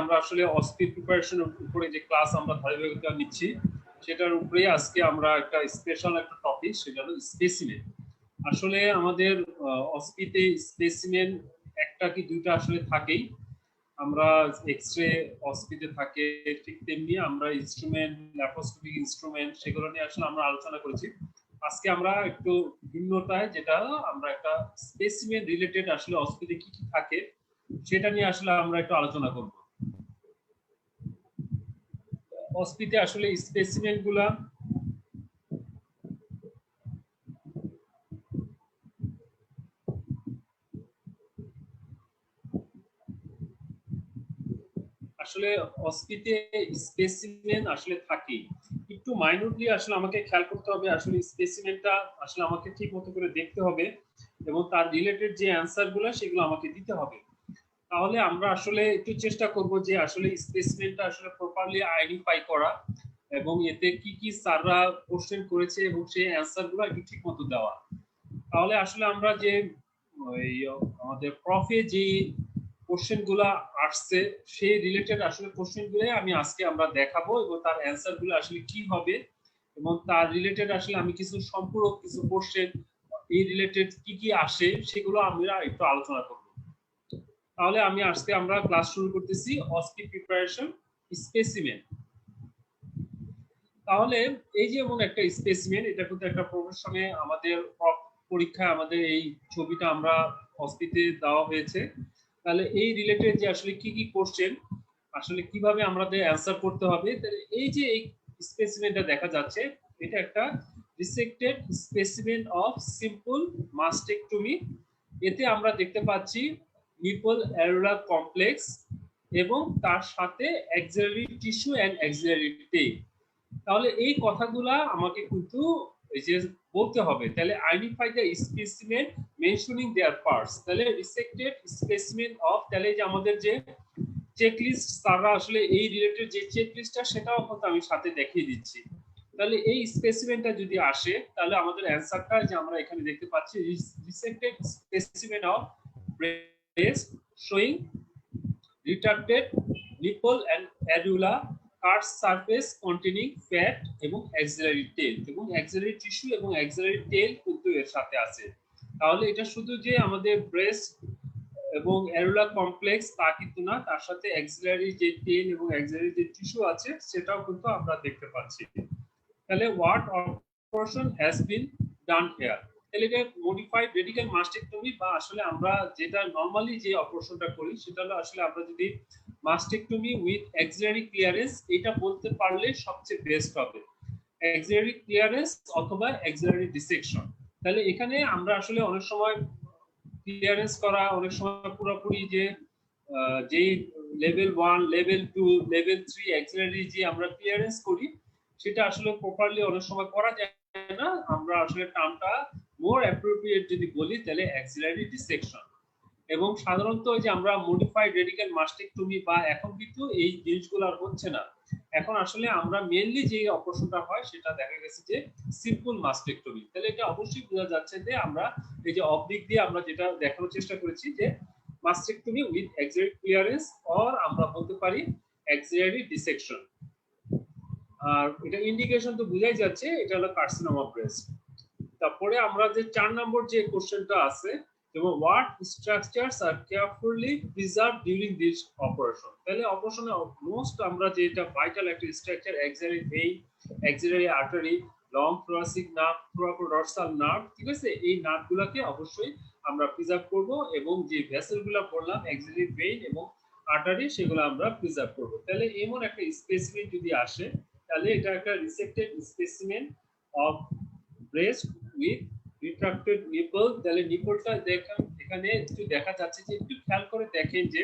আমরা আসলে অস্পি প্রিপারেশনের উপরে যে ক্লাস আমরা ধারাবাহিকতা নিচ্ছি সেটার উপরে আজকে আমরা একটা স্পেশাল একটা টপিক, সেটা হলো স্পেসিমেন। আসলে আমাদের অস্পিতে স্পেসিমেন একটা কি দুইটা আসলে থাকেই। আমরা এক্সরে অস্পিতে থাকে, ঠিক তেমনি আমরা ইনস্ট্রুমেন্ট, ল্যাপারোস্কোপিক ইনস্ট্রুমেন্ট, সেগুলো নিয়ে আসলে আমরা আলোচনা করেছি। আজকে আমরা একটু ভিন্নতায়, যেটা আমরা একটা স্পেসিমেন রিলেটেড আসলে অস্পিতে কি কি থাকে সেটা নিয়ে আসলে আমরা একটু আলোচনা করব। অস্পিতে আসলে স্পেসিমেন গুলা আসলে অস্পিতে স্পেসিমেন আসলে থাকে একটু মাইনরলি, আসলে আমাকে খেয়াল করতে হবে আসলে স্পেসিমেনটা আসলে আমাকে ঠিক মতো করে দেখতে হবে এবং তার রিলেটেড যে অ্যান্সার গুলো সেগুলো আমাকে দিতে হবে। তাহলে আমরা আসলে একটু চেষ্টা করব যে আসলে স্পেসিমেনটা আসলে প্রপারলি আইডেন্টিফাই করা এবং এতে কি কি স্যাররা কোশ্চেন করেছে এবং সেই অ্যান্সার গুলো একটু ঠিক মতো দেওয়া। তাহলে আসলে আমরা যে ওই আমাদের প্রফে যে কোশ্চেন গুলা আসছে সেই রিলেটেড আসলে কোশ্চেন গুলো আমি আজকে আমরা দেখাবো এবং তার অ্যান্সার গুলো আসলে কি হবে এবং তার রিলেটেড আসলে আমি কিছু সম্পূরক কিছু কোশ্চেন এই রিলেটেড কি কি আসে সেগুলো আমরা একটু আলোচনা করব। তাহলে আমি আজকে আমরা ক্লাস শুরু করতেছি অস্পি প্রিপারেশন স্পেসিমেন। তাহলে এই যে এমন একটা স্পেসিমেন, এটা কিন্তু একটা প্রফেশনে আমাদের পরীক্ষায় আমাদের এই ছবিটা আমরা অস্পিতে দেওয়া হয়েছে। তাহলে এই রিলেটেড যে আসলে কি কি কোশ্চেন আসলে কিভাবে আমাদের অ্যান্সার করতে হবে, তাহলে এই যে এই স্পেসিমেনটা দেখা যাচ্ছে এটা একটা ডিসেক্টেড স্পেসিমেন অফ সিম্পল মাস্টেকটমি। এতে আমরা দেখতে পাচ্ছি নিপল অ্যারুলার কমপ্লেক্স এবং তার সাথে axillary tissue and axillary tail. তাহলে এই কথাগুলা আমাকে কিন্তু এই যে বলতে হবে। তাহলে identify the specimen mentioning their parts. তাহলে রিসেক্টেড স্পেসিমেন অফ, তাহলে যে আমাদের যে চেকলিস্ট তারা আসলে এই রিলেটেড যে চেকলিস্টটা সেটাও কিন্তু আমি সাথে দেখিয়ে দিচ্ছি। তাহলে এই স্পেসিমেনটা যদি আসে তাহলে আমাদের অ্যানসারটা যে আমরা এখানে দেখতে পাচ্ছি resected specimen of breast showing retracted nipple and areola, cut surface containing fat এবং অ্যাক্সিলারি টেল, এবং অ্যাক্সিলারি টিস্যু এবং অ্যাক্সিলারি টেল কিন্তু এর সাথে আছে। তাহলে এটা শুধু যে আমাদের ব্রেস্ট এবং অ্যারুলা কমপ্লেক্স তা কিন্তু না, তার সাথে অ্যাক্সিলারি যে টেল এবং অ্যাক্সিলারি যে টিস্যু আছে সেটাও কিন্তু আমরা দেখতে পাচ্ছি। তাহলে what operation has been done here, তাহলে এটা মডিফাইড রেডিক্যাল মাস্টেক্টমি, বা আসলে আমরা যেটা নরমালি যে অপারেশনটা করি সেটা হলো আসলে আমরা যদি মাস্টেক্টমি উইথ অ্যাক্সিলারি ক্লিয়ারেন্স এটা বলতে পারলে সবচেয়ে বেস্ট হবে, অ্যাক্সিলারি ক্লিয়ারেন্স অথবা অ্যাক্সিলারি ডিসেকশন। তাহলে এখানে আমরা আসলে অনেক সময় ক্লিয়ারেন্স করা, অনেক সময় পুরোপুরি যে যে লেভেল 1 লেভেল 2 লেভেল 3 অ্যাক্সিলারি যে আমরা ক্লিয়ারেন্স করি সেটা আসলে প্রপারলি অনেক সময় করা যায় না। আমরা আসলে টার্মটা মোর অ্যাপ্রোপ্রিয়েট যদি বলি তাহলে অ্যাক্সিলারি ডিসেকশন। এবং সাধারণত যে আমরা মডিফাইড রেডিক্যাল মাস্টেক্টমি বা এখন কিন্তু এই জিনিসগুলো আর হচ্ছে না। এখন আসলে আমরা মেইনলি যে অপারেশনটা হয় সেটা দেখা গেছে যে সিম্পল মাস্টেক্টমি। তাহলে এটা অবশ্যই বোঝা যাচ্ছে যে আমরা এই যে অবদিক দিয়ে আমরা যেটা দেখানোর চেষ্টা করেছি যে mastectomy with axillary clearance, or আমরা বলতে পারি অ্যাক্সিলারি ডিসেকশন। আর এটা ইন্ডিকেশন তো বোঝাই যাচ্ছে এটা হলো কার্সিনোমা ব্রেস্ট। তারপরে আমরা যে 4 নম্বর যে কোশ্চেনটা আছে, এবং what structures are carefully preserve during this operation. তাহলে অপারেশনে মোস্ট আমরা যেটা ভাইটাল একটা structure axillary vein, axillary artery, long thoracic nerve, thoracodorsal nerve, ঠিক আছে, এই নার্ভগুলোকে অবশ্যই আমরা প্রিজার্ভ করব এবং যে ভেসেলগুলো বললাম অ্যাক্সিলারি ভেইন এবং আর্টারি সেগুলো আমরা প্রিজার্ভ করব। তাহলে এমন একটা স্পেসিমেন যদি আসে তাহলে এটা একটা resected specimen of breast with retracted nipple. তাহলে নিপলটা দেখেন এখানে একটু দেখা যাচ্ছে যে একটু খেয়াল করে দেখেন যে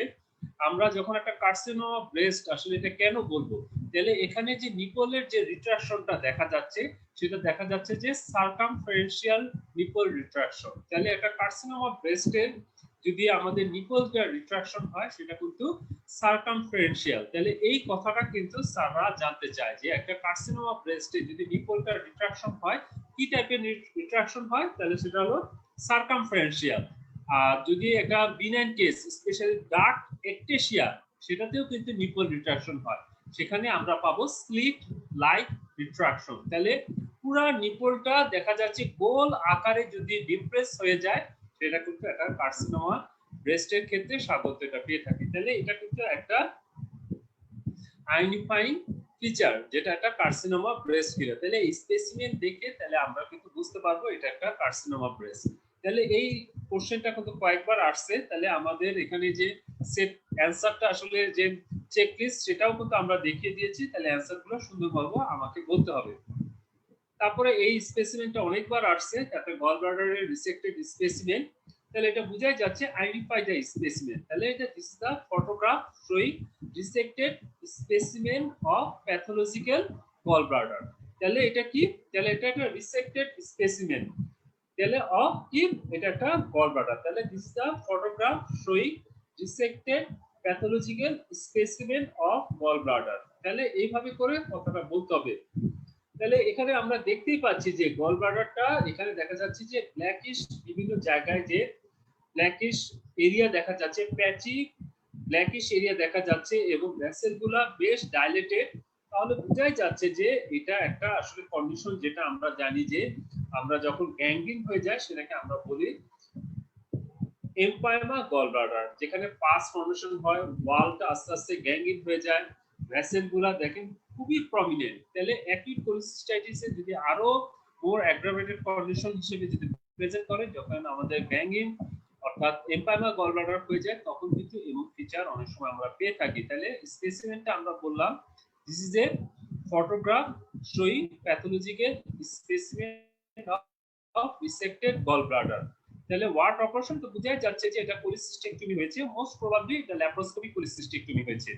আমরা যখন একটা কার্সিনোমা ব্রেস্ট আসলে এটা কেন বলবো, তাহলে এখানে যে নিপলের যে রিট্রাকশনটা দেখা যাচ্ছে সেটা দেখা যাচ্ছে যে সার্কামফারেন্সিয়াল নিপল রিট্রাকশন। তাহলে একটা কার্সিনোমা ব্রেস্টের যদি আমাদের নিপলটা রিট্রাকশন হয় সেটা কিন্তু সার্কামফারেন্সিয়াল। তাহলে এই কথাটা কিন্তু স্যাররা জানতে চায় যে একটা কার্সিনোমা ব্রেস্টে যদি নিপলটা রিট্রাকশন হয় কি টাইপের রিট্রাকশন হয়, তাহলে সেটা হলো সার্কামফারেন্সিয়াল। আর যদি একটা বিনাইন কেস স্পেশালি ডার্ক একটেশিয়া সেটাতেও কিন্তু নিপল রিট্রাকশন হয়, সেখানে আমরা পাবো স্লিট লাইক রিট্রাকশন। তাহলে পুরো নিপলটা দেখা যাচ্ছে গোল আকারে যদি ডিপ্রেস হয়ে যায়, সেটা কিন্তু একটা কার্সিনোমা ব্রেস্টের ক্ষেত্রে সাধারণত এটা পেয়ে থাকি। তাহলে এটা কিন্তু একটা আইডেন্টিফাইং ফিচার, যেটা একটা কার্সিনোমা ব্রেস্ট ফিচার। তাহলে এই স্পেসিমেন দেখে তাহলে আমরা কিন্তু বুঝতে পারবো এটা একটা কার্সিনোমা ব্রেস্ট। তাহলে এই কোশ্চেনটা কিন্তু কয়েকবার আসছে, তাহলে আমাদের এখানে যে সেট অ্যানসারটা আসলে যে চেকলিস্ট সেটাও কিন্তু আমরা দেখিয়ে দিয়েছি, তাহলে অ্যানসারগুলো সুন্দরভাবে আমাকে বলতে হবে। তারপরে এই স্পেসিমেনটা অনেকবার আসছে, তারপরে গল ব্লাডারের রিসেক্টেড স্পেসিমেন, তাহলে এটা বোঝাই যাচ্ছে আইডেন্টিফাই দ্য স্পেসিমেন। তাহলে এটা this is the photograph showing resected specimen of pathological gall bladder. তাহলে এটা কি, তাহলে এটা একটা রিসেক্টেড স্পেসিমেন, তাহলে অফ কি, এটা একটা গল ব্লাডার। তাহলে this is the photograph showing resected pathological specimen of gall bladder. তাহলে এইভাবে করে কথাটা বলতে হবে। তাহলে এখানে আমরা দেখতেই পাচ্ছি যে গল ব্লাডারটা এখানে দেখা যাচ্ছে যে ব্ল্যাকিশ, বিভিন্ন জায়গায় যে ব্ল্যাকিশ এরিয়া দেখা যাচ্ছে, প্যাচি ব্ল্যাকিশ এরিয়া দেখা যাচ্ছে এবং ভেসেলগুলো বেশ ডাইলেটেড। তাহলে বোঝাই যাচ্ছে যে এটা একটা আসলে কন্ডিশন, যেটা আমরা জানি যে আমরা যখন গ্যাংগ্রিন হয়ে যায় সেটাকে আমরা বলি এমপাইমা গল ব্লাডার, যেখানে পাস ফর্মেশন হয়, ওয়ালটা আস্তে আস্তে গ্যাংগ্রিন হয়ে যায়, ভেসেলগুলো দেখেন খুবই প্রমিনেন্ট। তাহলে অ্যাকিউট কোলিসিস্টাইটিসে যদি আরো মোর অ্যাগ্রাভেটেড কন্ডিশন হিসেবে যদি প্রেজেন্ট করে, যখন আমাদের গ্যাংগ্রিন অর্থাৎ এমপাইমা গল ব্লাডার হয়ে যায়, তখন কিন্তু এমন ফিচার অনেক সময় আমরা পেয়ে থাকি। তাহলে স্পেসিমেনটা আমরা বললাম this is a photograph showing pathological specimen of resected gall bladder. তাহলে ওয়াট অপারেশন তো বোঝাই যাচ্ছে যে এটা কোলিসিস্টেক্টমি হয়েছে, মোস্ট প্রবাবলি এটা ল্যাপ্রোস্কোপি কোলিসিস্টেক্টমি হয়েছে।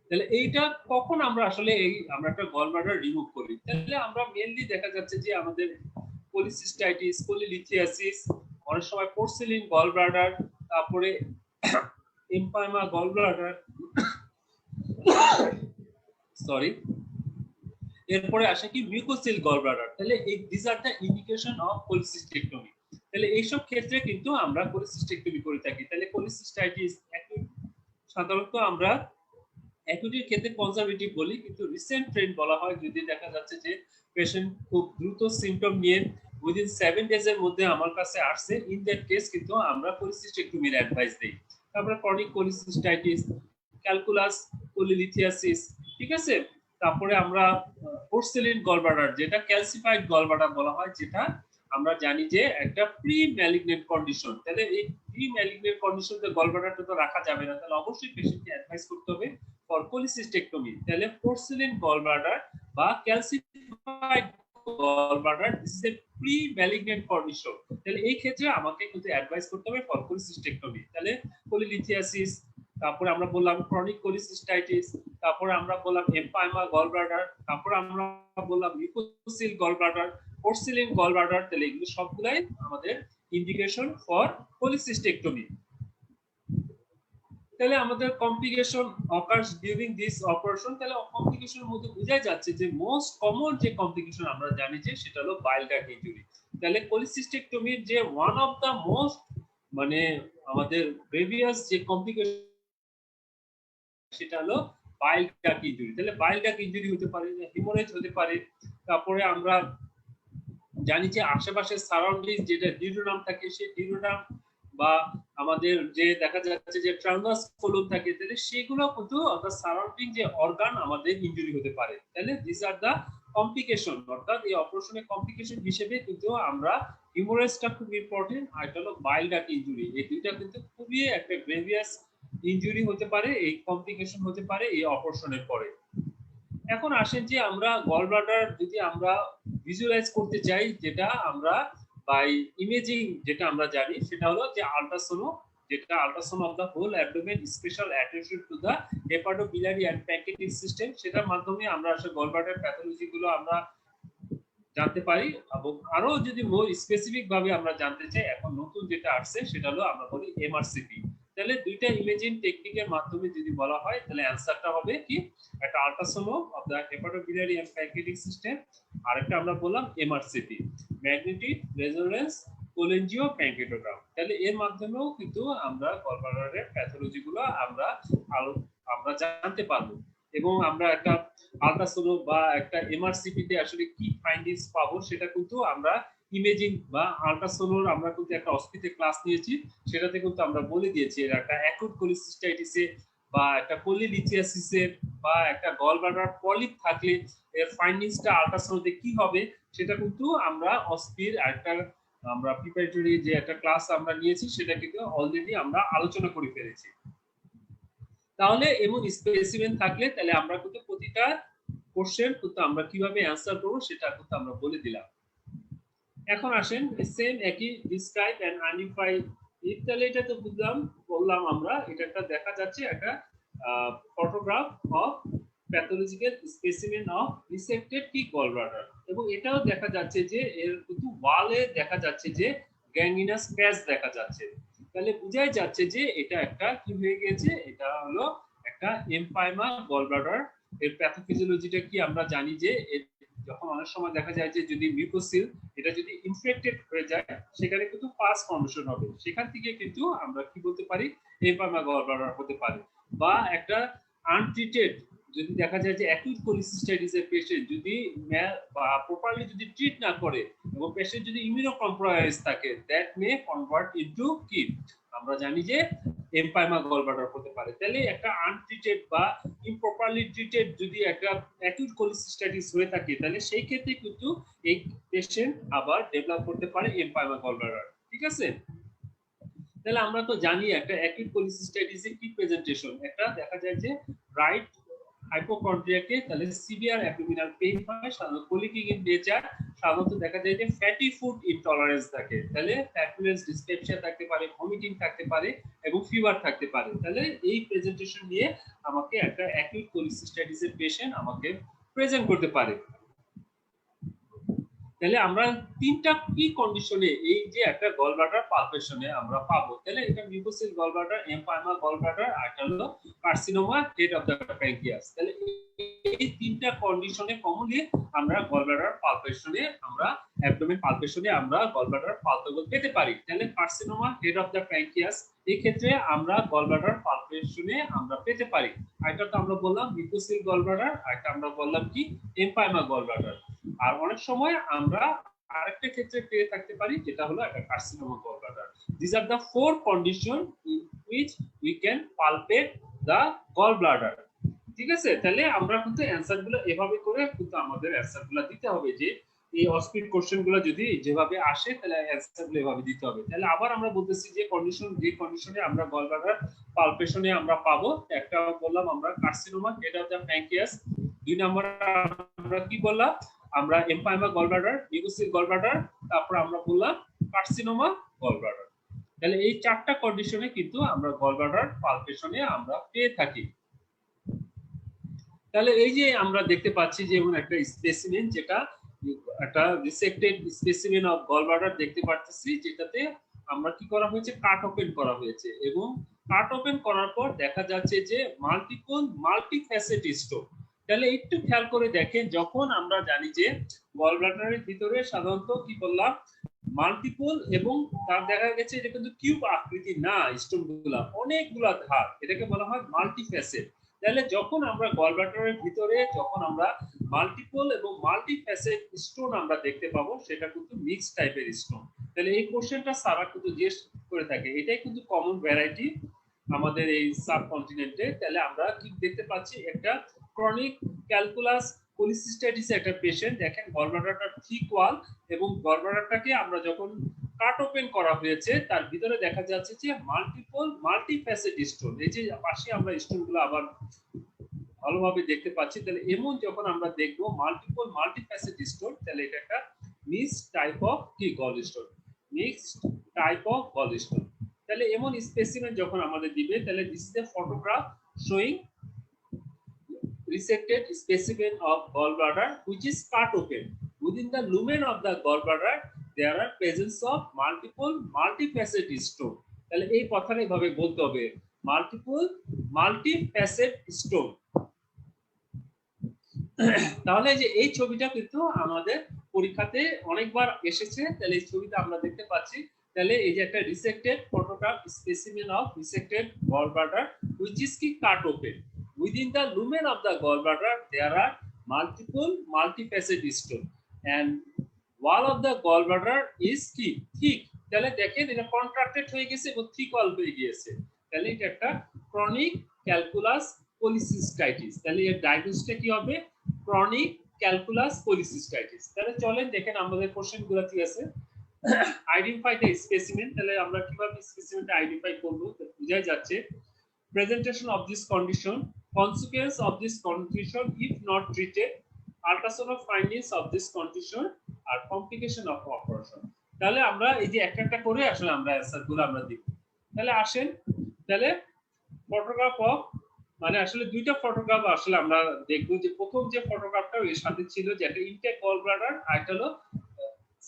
তাহলে এইটা কখন আমরা আসলে এই আমরা একটা গল ব্লাডার রিমুভ করি, তাহলে আমরা মেইনলি দেখা যাচ্ছে যে আমাদের পলিসিস্টাইটিস, পলিলিথিয়াসিস, অনেক সময় পোর্সিলিন গল ব্লাডার, তারপরে এমপাইমা গল ব্লাডার, সরি, এরপরে আসে কি মিউকোসিল গল ব্লাডার। তাহলে এই this are the indication of cholecystectomy. তাহলে এইসব ক্ষেত্রে কিন্তু আমরা পলিসিস্টেক্টমি করে থাকি। তাহলে পলিসিস্টাইটিস সাধারণত আমরা অ্যাকিউটের ক্ষেত্রে কনজারভেটিভ বলি, কিন্তু রিসেন্ট ট্রেন্ড বলা হয় যদি দেখা যাচ্ছে যে পেশেন্ট খুব দ্রুত সিমটম নিয়ে উইদিন 7 ডেজ এর মধ্যে আমার কাছে আসছে, ইন দ্যাট কেস কিন্তু আমরা পলিসিস্টেক্টমির অ্যাডভাইস দেই। তারপরে ক্রনিক পলিসিস্টাইটিস, ক্যালকুলাস পলিলিথিয়াসিস, ঠিক আছে। তারপরে আমরা পোর্সেলিন গল ব্লাডার, যেটা ক্যালসিফাইড গল ব্লাডার বলা হয়, যেটা আমরা জানি যে একটা প্রি ম্যালিগনেন্ট কন্ডিশন। তাহলে এই প্রি ম্যালিগনেন্ট কন্ডিশনে গল ব্লাডারটা তো রাখা যাবে না, তাহলে অবশ্যই পেশেন্টকে অ্যাডভাইস করতে হবে ফর পলিসিস্টেক্টমি। তাহলে পোর্সেলিন গল ব্লাডার বা calcified gall bladder this is a premalignant condition, তাহলে এই ক্ষেত্রে আমাকে কিন্তু অ্যাডভাইস করতে হবে ফর পলিসিস্টেক্টমি। তাহলে পলিলিথিয়াসিস, তারপরে আমরা বললাম ক্রনিক পলিসিস্টাইটিস, তারপরে আমরা বললাম এমপাইমা গল ব্লাডার, তারপরে আমরা বললাম mucocele gall bladder, porcelain gall bladder. তাহলে এগুলো সবগুলাই আমাদের ইন্ডিকেশন ফর পলিসিস্টেক্টমি। তাহলে আমাদের complication occurs during this operation. তাহলে কমপ্লিকেশনের মধ্যে বোঝা যাচ্ছে যে মোস্ট কমন যে কমপ্লিকেশন আমরা জানি যে সেটা হলো বাইল ডাক্ট ইনজুরি। তাহলে পলিসিস্টেক্টমির যে ওয়ান অফ দা মোস্ট মানে আমাদের প্রিভিয়াস যে কমপ্লিকেশন সেটা হলো বাইল ডাক্ট ইনজুরি। তাহলে বাইল ডাক্ট ইনজুরি হতে পারে, হিমোরেজ হতে পারে, তারপরে আমরা জানি যে আশেপাশের সারাউন্ডিং যেটা ডিউরোনাম থাকে, সেই ডিউরোনাম বা আমাদের যে দেখা যাচ্ছে যে ট্রান্সভার্স কোলন থাকে, তাহলে সেগুলো কিন্তু অর্থাৎ সারাউন্ডিং যে অর্গান আমাদের ইনজুরি হতে পারে। তাহলে দিস আর দা কমপ্লিকেশন, অর্থাৎ এই অপারেশনের কমপ্লিকেশন হিসেবে কিন্তু আমরা হিমোরেজটা খুব ইম্পর্টেন্ট, আর এটা হলো বাইল ডাক্ট ইনজুরি। এই দুইটা কিন্তু খুবই একটা গ্রেভিয়াস ইনজুরি হতে পারে, এই কমপ্লিকেশন হতে পারে এই অপারেশনের পরে। এখন আসেন যে আমরা গল ব্লাডার যদি আমরা ভিজুয়ালাইজ করতে চাই, যেটা আমরা বাই ইমেজিং যেটা আমরা জানি সেটা হলো যে আল্ট্রাসোনো, যেটা ultrasono of the whole abdomen, special attention to the hepatobiliary and pancreatic system, সেটার মাধ্যমে আমরা আসলে গল ব্লাডার প্যাথোলজি গুলো আমরা জানতে পারি। এবং আরো যদি মোর স্পেসিফিক ভাবে আমরা জানতে চাই, এখন নতুন যেটা আসছে সেটা হলো আমরা বলি এমআরসিপি। তাহলে দুইটা ইমেজিং টেকনিকের মাধ্যমে যদি বলা হয়, তাহলে অ্যানসারটা হবে কি, একটা ultrasono of the hepatobiliary and pancreatic system, আর একটা আমরা বললাম MRCP, magnetic resonance cholangio pancreatogram. তাহলে এর মাধ্যমেও কিন্তু আমরা গলব্লাডারের প্যাথোলজি গুলো আমরা জানতে পারবো এবং আমরা একটা আল্ট্রাসোনো বা একটা এমআরসিপি তে আসলে কি ফাইন্ডিংস পাবো সেটা কিন্তু আমরা ইমেজিং বা আল্ট্রাসোনোর আমরা কিন্তু একটা অস্পিতে ক্লাস নিয়েছি, সেটাতে কিন্তু আমরা বলে দিয়েছি এর একটা অ্যাকুট কোলিসিস্টাইটিসে বা একটা কোলিলিথিয়াসিসে বা একটা গলব্লাডার পলিপ থাকলে এর ফাইন্ডিংসটা আল্ট্রাসোনোতে কি হবে সেটা কিন্তু আমরা অস্পির একটা আমরা প্রিপারেটরি যে একটা ক্লাস আমরা নিয়েছি সেটা কিন্তু অলরেডি আমরা আলোচনা করে ফেলেছি। তাহলে এমন স্পেসিমেন থাকলে তাহলে আমরা কিন্তু প্রতিটা কোশ্চেন কিন্তু আমরা কিভাবে অ্যান্সার করব সেটা কিন্তু আমরা বলে দিলাম। এখন আসেন সেম একই ডিসক্রাইব এন্ড আইডেন্টিফাই ইট, তাহলে এটা তো বললাম আমরা এটা একটা দেখা যাচ্ছে একটা photograph of pathological specimen of ডিসেক্টেড কি গলব্লাডার, এবং এটাও দেখা যাচ্ছে যে এর কিন্তু ওয়ালে দেখা যাচ্ছে যে গ্যাংগ্রিনাস প্যাচ দেখা যাচ্ছে, তাহলে বোঝাই যাচ্ছে যে এটা একটা কি হয়ে গেছে, এটা হলো একটা এমপাইমা গলব্লাডার। এর প্যাথোফিজিওলজিটা কি আমরা জানি যে যখন অনেক সময় দেখা যায় যে যদি মিউকোসিল এটা যদি ইনফেক্টেড হয়ে যায় সেখানে কিন্তু পাস ফর্মেশন হবে, সেখান থেকে কিন্তু আমরা কি বলতে পারি এমপাইমা গলব্লাডার হতে পারে। বা একটা আনট্রিটেড যদি দেখা যায় যে অ্যাকিউট কোলিসিস্টাইটিসের পেশেন্ট যদি বা প্রপারলি যদি ট্রিট না করে এবং পেশেন্ট যদি ইমিউনোকম্প্রোমাইজ থাকে দ্যাট মে কনভার্ট ইনটু কি আমরা জানি যে এমপাইমা গলব্লাডার হতে পারে। তাহলে একটা আনট্রিটেড বা ইমপ্রপারলি ট্রিটেড যদি একটা অ্যাকিউট কোলিসিস্টাইটিস হয়ে থাকে তাহলে সেই ক্ষেত্রে কিন্তু এই পেশেন্ট আবার ডেভেলপ করতে পারে এমপাইমা গলব্লাডার। ঠিক আছে, তাহলে আমরা তো জানি একটা অ্যাকিউট কোলিসিস্টাইটিসের কি প্রেজেন্টেশন, একটা দেখা যায় যে রাইট হাইপোকন্ড্রিয়াকে তাহলে সিভিয়ার অ্যাবডোমিনাল পেইন হয়, সাধারণত কোলিকিক ইন নেচার, সাধারণত দেখা যায় যে ফ্যাটি ফুড ইনটলারেন্স থাকে, তাহলে ফ্যাটুলেন্স ডিসপেপসিয়া থাকতে পারে, ভমিটিং থাকতে পারে এবং ফিভার থাকতে পারে। তাহলে এই প্রেজেন্টেশন নিয়ে আমাকে একটা অ্যাকিউট কোলিসিস্টাইটিসের পেশেন্ট আমাকে প্রেজেন্ট করতে পারে। তাহলে আমরা তিনটা কি কন্ডিশনে এই যে একটা গলব্লাডার পালপেশনে আমরা পাবো, তাহলে এটা মিউকোসিল গলব্লাডার, এমপাইমা গলব্লাডার আর একটা হলো carcinoma head of the pancreas. তাহলে এই তিনটা কন্ডিশনে কমনলি আমরা গলব্লাডার পালপেশনে আমরা অ্যাবডোমেন পালপেশনে আমরা গলব্লাডার পালপেবল পেতে পারি। তাহলে carcinoma head of the pancreas এই ক্ষেত্রে আমরা গলব্লাডার পালপেশনে আমরা পেতে পারি। এটা তো আমরা বললাম মিউকোসিল গলব্লাডার, আর একটা আমরা বললাম কি এমপাইমা গলব্লাডার। আর অনেক সময় আমরা আরেকটা ক্ষেত্রে পেয়ে থাকতে পারি যেটা হলো একটা carcinoma gallbladder. This are the four condition in which we can pulpit the gallbladder. ঠিক আছে, তাহলে আমরা কিন্তু অ্যানসার গুলো এভাবে করে কিন্তু আমাদের অ্যানসার গুলো দিতে হবে, যে এই অস্পিড কোশ্চেন গুলো যদি যেভাবে আসে তাহলে অ্যানসার গুলো এভাবে দিতে হবে। তাহলে আবার আমরা বলতেছি যে কন্ডিশনে আমরা গলব্লাডার পালপেশনে আমরা পাবো, একটা বললাম আমরা carcinoma head of the pancreas, দুই নাম্বার আমরা কি বললাম আমরা এমপাইমা গলব্লাডার, মিউকোসিল গলব্লাডার, তারপর আমরা বললাম কার্সিনোমা গলব্লাডার। তাহলে এই চারটা কন্ডিশনে কিন্তু আমরা গলব্লাডার পালপেশনে আমরা পেয়ে থাকি। তাহলে এই যে আমরা দেখতে পাচ্ছি যে এমন একটা স্পেসিমেন যেটা একটা রিসেক্টেড স্পেসিমেন অফ গলব্লাডার দেখতে পাচ্ছি, যেটাতে আমরা কি করা হয়েছে কাট ওপেন করা হয়েছে, এবং কাট ওপেন করার পর দেখা যাচ্ছে যে মাল্টিফ্যাসেট স্টোন। তাহলে একটু খেয়াল করে দেখেন, যখন আমরা জানি যে গলব্লাডারের ভিতরে সাধারণত কি বললাম মাল্টিপল এবং তার দেখা গেছে যে কিন্তু কিউব আকৃতি না, স্টোন গুলা অনেকগুলা ধার, এটাকে বলা হয় মাল্টিফ্যাসেট। তাহলে যখন আমরা গলব্লাডারের ভিতরে যখন আমরা মাল্টিপল এবং মাল্টিফ্যাসেট স্টোন আমরা দেখতে পাবো সেটা কিন্তু মিক্স টাইপের স্টোন। তাহলে এই কোশ্চেনটা সারা কিন্তু জিজ্ঞেস করে থাকে, এটাই কিন্তু কমন ভ্যারাইটি আমাদের এই সাবকন্টিনেন্টে। তাহলে আমরা কি দেখতে পাচ্ছি একটা ক্রনিক ক্যালকুলাস কোলিসিস্টাইটিস একটা পেশেন্ট, দেখেন গলব্লাডারটা থিক ওয়াল এবং গলব্লাডারটাকে আমরা যখন কাট ওপেন করা হয়েছে তার ভিতরে দেখা যাচ্ছে যে মাল্টিফ্যাসেট স্টোন, এই যে পাশে আমরা স্টোনগুলো আবার ভালোভাবে দেখতে পাচ্ছি। তাহলে এমন যখন আমরা দেখবো মাল্টিফ্যাসেট স্টোন, তাহলে এটা একটা মিক্সড টাইপ অফ কি gall stone, mixed type of gall stone. তাহলে এমন স্পেসিমেন যখন আমাদের দিবে, তাহলে this is a photograph showing resected specimen of gallbladder which is cut open. Within the lumen of the gallbladder there are presence of multifaceted stone. তাহলে এই কথাটা এইভাবে বলতে হবে, multifaceted stone। তাহলে যে এই ছবিটা কিন্তু আমাদের পরীক্ষাতে অনেকবার এসেছে, তাহলে এই ছবিটা আমরা দেখতে পাচ্ছি। তাহলে এই যে একটা resected photograph specimen of resected gallbladder which is কি cut open within the lumen of the gallbladder there are multiple multifaceted stone and wall of the gallbladder is কি thick। তাহলে দেখেন এটা কন্ট্রাক্টেড হয়ে গেছে এবং থিক ওয়াল হয়ে গিয়েছে। তাহলে এটা একটা ক্রনিক ক্যালকুলাস পলিসিস্টাইটিস। তাহলে এর ডায়াগনোসিসটা কি হবে? Chronic calculous cholecystitis. তাহলে চলেন দেখেন আমাদের কোশ্চেনগুলো কি আছে। Identify the specimen. তাহলে আমরা কিভাবে স্পেসিমেনটা আইডেন্টিফাই করব বুঝাই যাচ্ছে। Presentation of this condition, consequence of this condition if not treated, ultrasound findings of this condition আর কমপ্লিকেশন অফ অপারেশন। তাহলে আমরা এই যে একটা করে আসলে আমরা অ্যান্সারগুলো আমরা দেখব। তাহলে আসেন, তাহলে ফটোগ্রাফ অফ মানে আসলে দুইটা ফটোগ্রাফ আসলে আমরা দেখব। যে প্রথম যে ফটোগ্রাফটা এর সাথে ছিল যে একটা ইনটেক গলব্লাডার, আর এটা হলো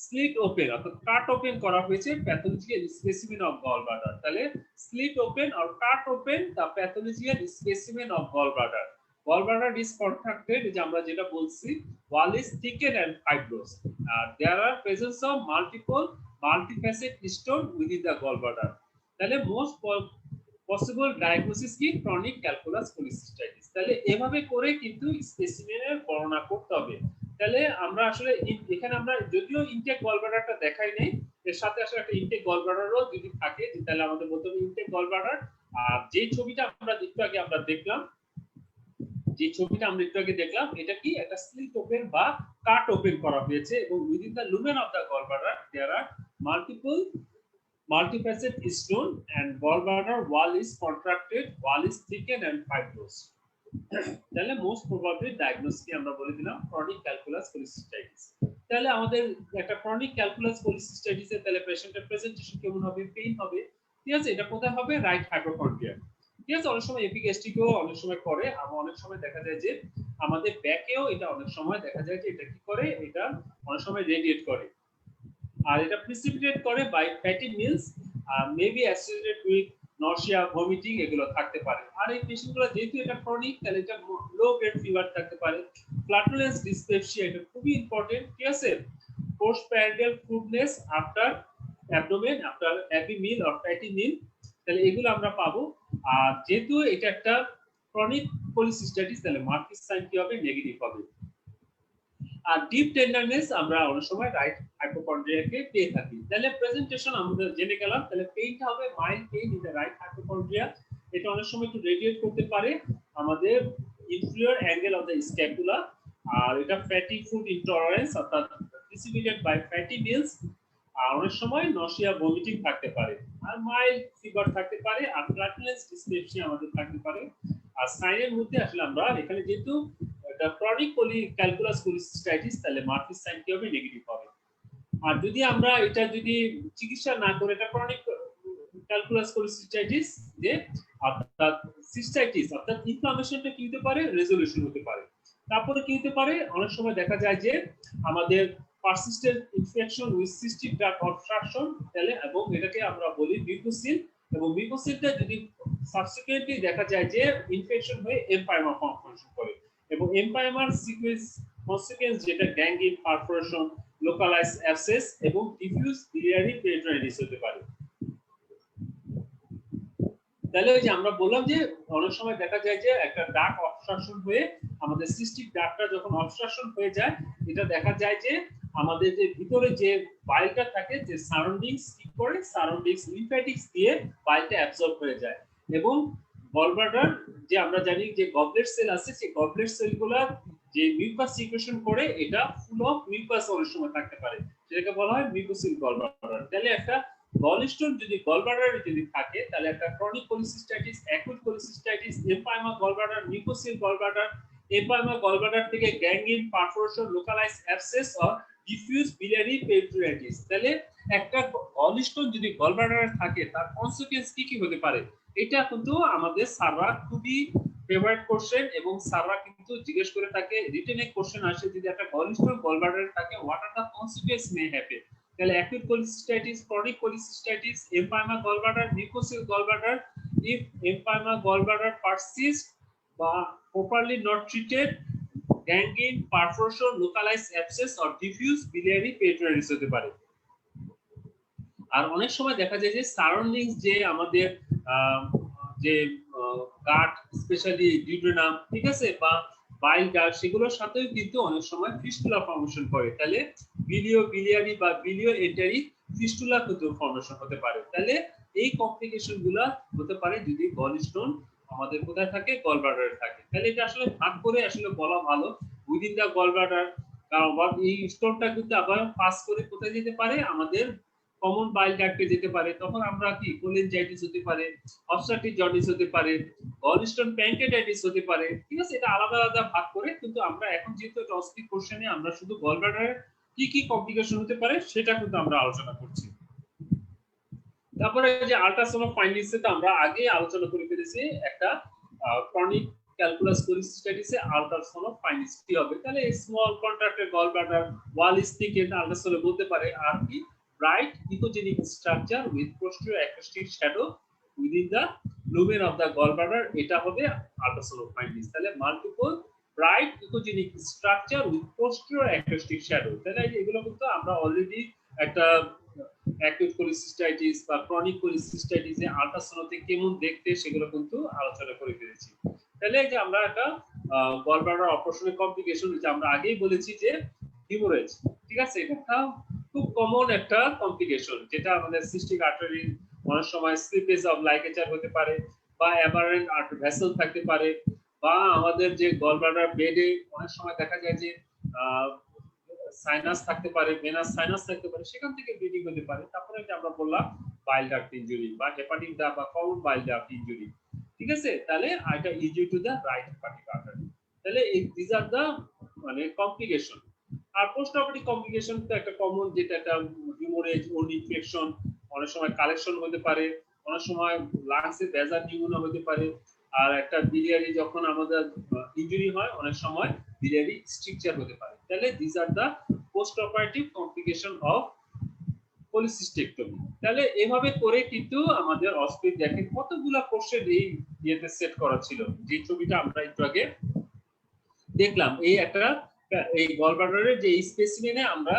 স্লিট ওপেন অর্থাৎ কাট ওপেন করা হয়েছে প্যাথোলজিক্যাল স্পেসিমেন অফ গলব্লাডার। তাহলে slit open or cut open the pathological specimen of gallbladder. Gallbladder is contracted, যে আমরা যেটা বলছি, wall is thickened and fibrous. There are presence of multifaceted stone within the gallbladder. তাহলে most possible diagnosis কি? chronic calculus cholecystitis। তাহলে এভাবে করে কিন্তু স্পেসিমেনের বর্ণনা করতে হবে। তাহলে আমরা আসলে এখানে আমরা যদিও ইনটেক গলব্লাডারটা দেখাই নাই, এর সাথে আসলে একটা ইনটেক গলব্লাডারও যদি থাকে তাহলে আমাদের বলতে হবে ইনটেক গলব্লাডার। আর যে ছবিটা আমরা একটু আগে আমরা দেখলাম, এটা কি একটা স্লিট ওপেন বা কাট ওপেন করা হয়েছে এবং within the lumen of the gallbladder there are multifaceted stone and gallbladder wall is contracted, wall is thickened and fibrous. তাহলে মোস্ট প্রবাবলি ডায়াগনোসিস কি আমরা বলে দিলাম ক্রনিক ক্যালকুলাস পলিসিস্টাইটিস। তাহলে আমাদের একটা ক্রনিক ক্যালকুলাস পলিসিস্টাইটিস এর তাহলে পেশেন্টের প্রেজেন্টেশন কেমন হবে? পেইন হবে, ঠিক আছে। এটা কোথায় হবে? রাইট হাইপোকন্ড্রিয়া, ঠিক আছে। অনেক সময় এপিগ্যাস্ট্রিকও অনেক সময় করে, আবার অনেক সময় দেখা যায় যে আমাদের ব্যাকেও এটা অনেক সময় দেখা যায় যে এটা কি করে, এটা অনেক সময় রেডিয়েট করে। আর এটা প্রিসিপিটেট করে by fatty meals, maybe associated with nausea, vomiting এগুলো থাকতে পারে। আর এই পেশেন্টগুলো যেহেতু এটা ক্রনিক, তাহলে এটা লো গ্রেড ফিভার থাকতে পারে। ফ্ল্যাটুলেন্স ডিসপেপসিয়া এটা খুবই ইম্পর্টেন্ট, ঠিক আছে। Post prandial fullness after abdomen, after happy meal or fatty meal, তাহলে এগুলো আমরা পাবো। আর যেহেতু এটা একটা ক্রনিক পলিসিস্টাইটিস, তাহলে মার্কিস সাইন কি হবে? নেগেটিভ হবে। আর ডিপ টেন্ডারনেস আমরা অনেক সময় রাইট হাইপোকন্ড্রিয়াকে পেয়ে থাকি। তাহলে প্রেজেন্টেশন আমরা জেনে গেলাম। তাহলে পেইনটা হবে mild pain in the right hypochondria. এটা অনেক সময় একটু রেডিয়েট করতে পারে আমাদের inferior angle of the scapula. আর এটা ফ্যাটি ফুড ইনটলারেন্স অর্থাৎ প্রিসিপিটেড বাই ফ্যাটি মিলস। আর অনেক সময় নসিয়া, ভমিটিং থাকতে পারে, আর মাইল্ড ফিভার থাকতে পারে, আর ফ্ল্যাটুলেন্স ডিসপেপসিয়া আমাদের থাকতে পারে। আর সাইনের মধ্যে আসলে আমরা এখানে যেহেতু ক্রনিক ক্যালকুলাস পলিসিস্টাইটিস, তাহলে মার্কিস সাইন কি হবে? নেগেটিভ হবে। আর যদি আমরা এটা যদি চিকিৎসা না করে এটা ক্রনিক ক্যালকুলাস পলিসিস্টাইটিস যে অর্থাৎ সিস্টাইটিস অর্থাৎ ইনফ্লামেশনটা কি হতে পারে? রেজোলিউশন হতে পারে। তারপরে কি হতে পারে? অনেক সময় দেখা যায় যে আমাদের persistent infection with cystic drug obstruction, তাহলে এবং এটাকে আমরা বলি মিউকোসিল, এবং মিউকোসিলটা যদি সাবসিকুয়েন্টলি দেখা যায় যে ইনফেকশন হয়ে এমপাইমা ফর্মেশন করে, এবং এমপাইমার কনসিকুয়েন্স যেটা গ্যাংগ্রিন, পারফোরেশন, লোকালাইজ অ্যাবসেস এবং ডিফিউজ biliary peritonitis হতে পারে। তাহলে ওই যে আমরা বললাম যে অনেক সময় দেখা যায় যে একটা ডাক অবস্ট্রাকশন হয়ে আমাদের সিস্টিক ডাকটা যখন অবস্ট্রাকশন হয়ে যায়, এটা দেখা যায় যে আমাদের যে ভিতরে যে বাইলটা থাকে, যে সারাউন্ডিংস কি করে, সারাউন্ডিংস লিম্ফ্যাটিক্স দিয়ে বাইলটা অ্যাবজর্ব হয়ে যায়। এবং গলব্লাডার যে আমরা জানি যে গবলেট সেল আছে, সেই গবলেট সেলগুলো যে মিউকাস সিক্রেশন করে, এটা ফুল অফ মিউকাস অনেক সময় থাকতে পারে, সেটাকে বলা হয় মিউকোসিল গলব্লাডার। তাহলে একটা গলস্টোন যদি গলব্লাডারে যদি থাকে, তাহলে একটা chronic cholecystitis, acute cholecystitis, empyema gallbladder, mucocele gallbladder, empyema gallbladder থেকে gangrene, perforation, localise abscess or diffuse biliary peritonitis। তাহলে একটা গলস্টোন যদি গলব্লাডারে থাকে, তার কনসিকুয়েন্স কি কি হতে পারে? এটা কিন্তু আমাদের স্যাররা খুবই ফেভারিট কোশ্চেন, এবং স্যাররা কিন্তু জিজ্ঞেস করে থাকে, রিটেনে কোশ্চেন আসে যদি একটা গলস্টোন গলব্লাডারে থাকে, what are the consequence may happen. তাহলে acute cholecystitis, chronic cholecystitis, empyema gallbladder, mucocele gallbladder, if empyema gallbladder persist বা properly not treated, gangrene, perforation, localise abscess or diffuse biliary peritonitis হতে পারে। আর অনেক সময় দেখা যায় যে সারাউন্ডিংস যে আমাদের যে গাট, স্পেশালি ডিউডেনাম, ঠিক আছে, বা বাইল ডাক্ট, সেগুলোর সাথেও কিন্তু অনেক সময় ফিস্টুলা ফর্মেশন করে। তাহলে বিলিও বিলিয়ারি বা বিলিও এন্টারি ফিস্টুলা কিন্তু ফর্মেশন হতে পারে। তাহলে এই কমপ্লিকেশন গুলা হতে পারে যদি গল স্টোন আমাদের কোথায় থাকে, গল ব্লাডারে থাকে। তাহলে এটা আসলে ভাগ করে আসলে বলা ভালো উইদিন দা গল ব্লাডার, কারণ এই স্টোনটা কিন্তু আবার পাস করে কোথায় যেতে পারে, আমাদের কমন বাইল ডাক্টে যেতে পারে। তখন আমরা কি কোলিনজাইটিস হতে পারে, অবস্ট্রাকটিভ জন্ডিস হতে পারে, গলস্টোন প্যানক্রিয়াটাইটিস হতে পারে, ঠিক আছে। এটা আলাদা আলাদা ভাগ করে, কিন্তু আমরা এখন যেহেতু এটা অস্পিক কোশ্চেনে আমরা শুধু গল ব্লাডারের কি কি কমপ্লিকেশন হতে পারে সেটা কিন্তু আমরা আলোচনা করছি। তারপরে যে আল্ট্রাসাউন্ড ফাইন্ডিংস এ আমরা আগে আলোচনা করে ফেলেছি একটা ক্রনিক ক্যালকুলাস কোলিসিস্টাইটিসে আল্ট্রাসাউন্ড ফাইন্ডিংস কি হবে। তাহলে small contracted gall bladder wall is thickened, ultrasound বলতে পারে। আর কি, bright echogenic structure with posterior acoustic shadow within the lumen of the gallbladder, এটা হবে আল্ট্রাসাউন্ড ফাইন্ডিংস। তাহলে multiple bright echogenic structure with posterior acoustic shadow, তাহলে এগুলো কিন্তু আমরা অলরেডি একটা অ্যাকিউট কোলিসিস্টাইটিস বা ক্রনিক কোলিসিস্টাইটিসে আল্ট্রাসাউন্ডে কেমন দেখতে সেগুলো কিন্তু আলোচনা করে ফেলেছি। তাহলে যে আমরা একটা গলব্লাডার অপারেশনের কমপ্লিকেশন যে আমরা আগেই বলেছি যে হিমোরেজ, ঠিক আছে, এটা একটা খুব কমন একটা কমপ্লিকেশন, যেটা আমাদের সিস্টিক আর্টারি অনেক সময় স্লিপেজ অফ লাইগেচার হতে পারে, বা অ্যাবারেন্ট আর্টারি ভেসেল থাকতে পারে, বা আমাদের যে গলব্লাডার বেডে অনেক সময় দেখা যায় যে সাইনাস থাকতে পারে, ভেনাস সাইনাস থাকতে পারে, সেখান থেকে ব্লিডিং হতে পারে। তারপরে যে আমরা বললাম বাইল ডাক্ট ইনজুরি বা হেপাটিক ডাক্ট বা কমন বাইল ডাক্ট ইনজুরি, ঠিক আছে। তাহলে এটা injury to the right hepatic artery. তাহলে দিস আর দা মানে কমপ্লিকেশন। আর পোস্ট অপারেটিভ কমপ্লিকেশন তো একটা কমন, যেটা একটা হিমোরেজ, ওন্ড ইনফেকশন, অনেক সময় কালেকশন হতে পারে, অনেক সময় লাংসে ভেজাল নিউমোনিয়া হতে পারে। আর একটা বিলিয়ারি যখন আমাদের ইনজুরি হয়, অনেক সময় বিলিয়ারি স্ট্রাকচার হতে পারে। তাহলে this are the post operative complication of cholecystectomy. তাহলে এভাবে করে কিন্তু আমাদের অস্পিক দেখেন কতগুলা কোশ্চেন এই ইয়েতে সেট করা ছিল, যে ছবিটা আমরা একটু আগে দেখলাম। এই একটা এই গলব্লাডারের যে স্পেসিমেনে আমরা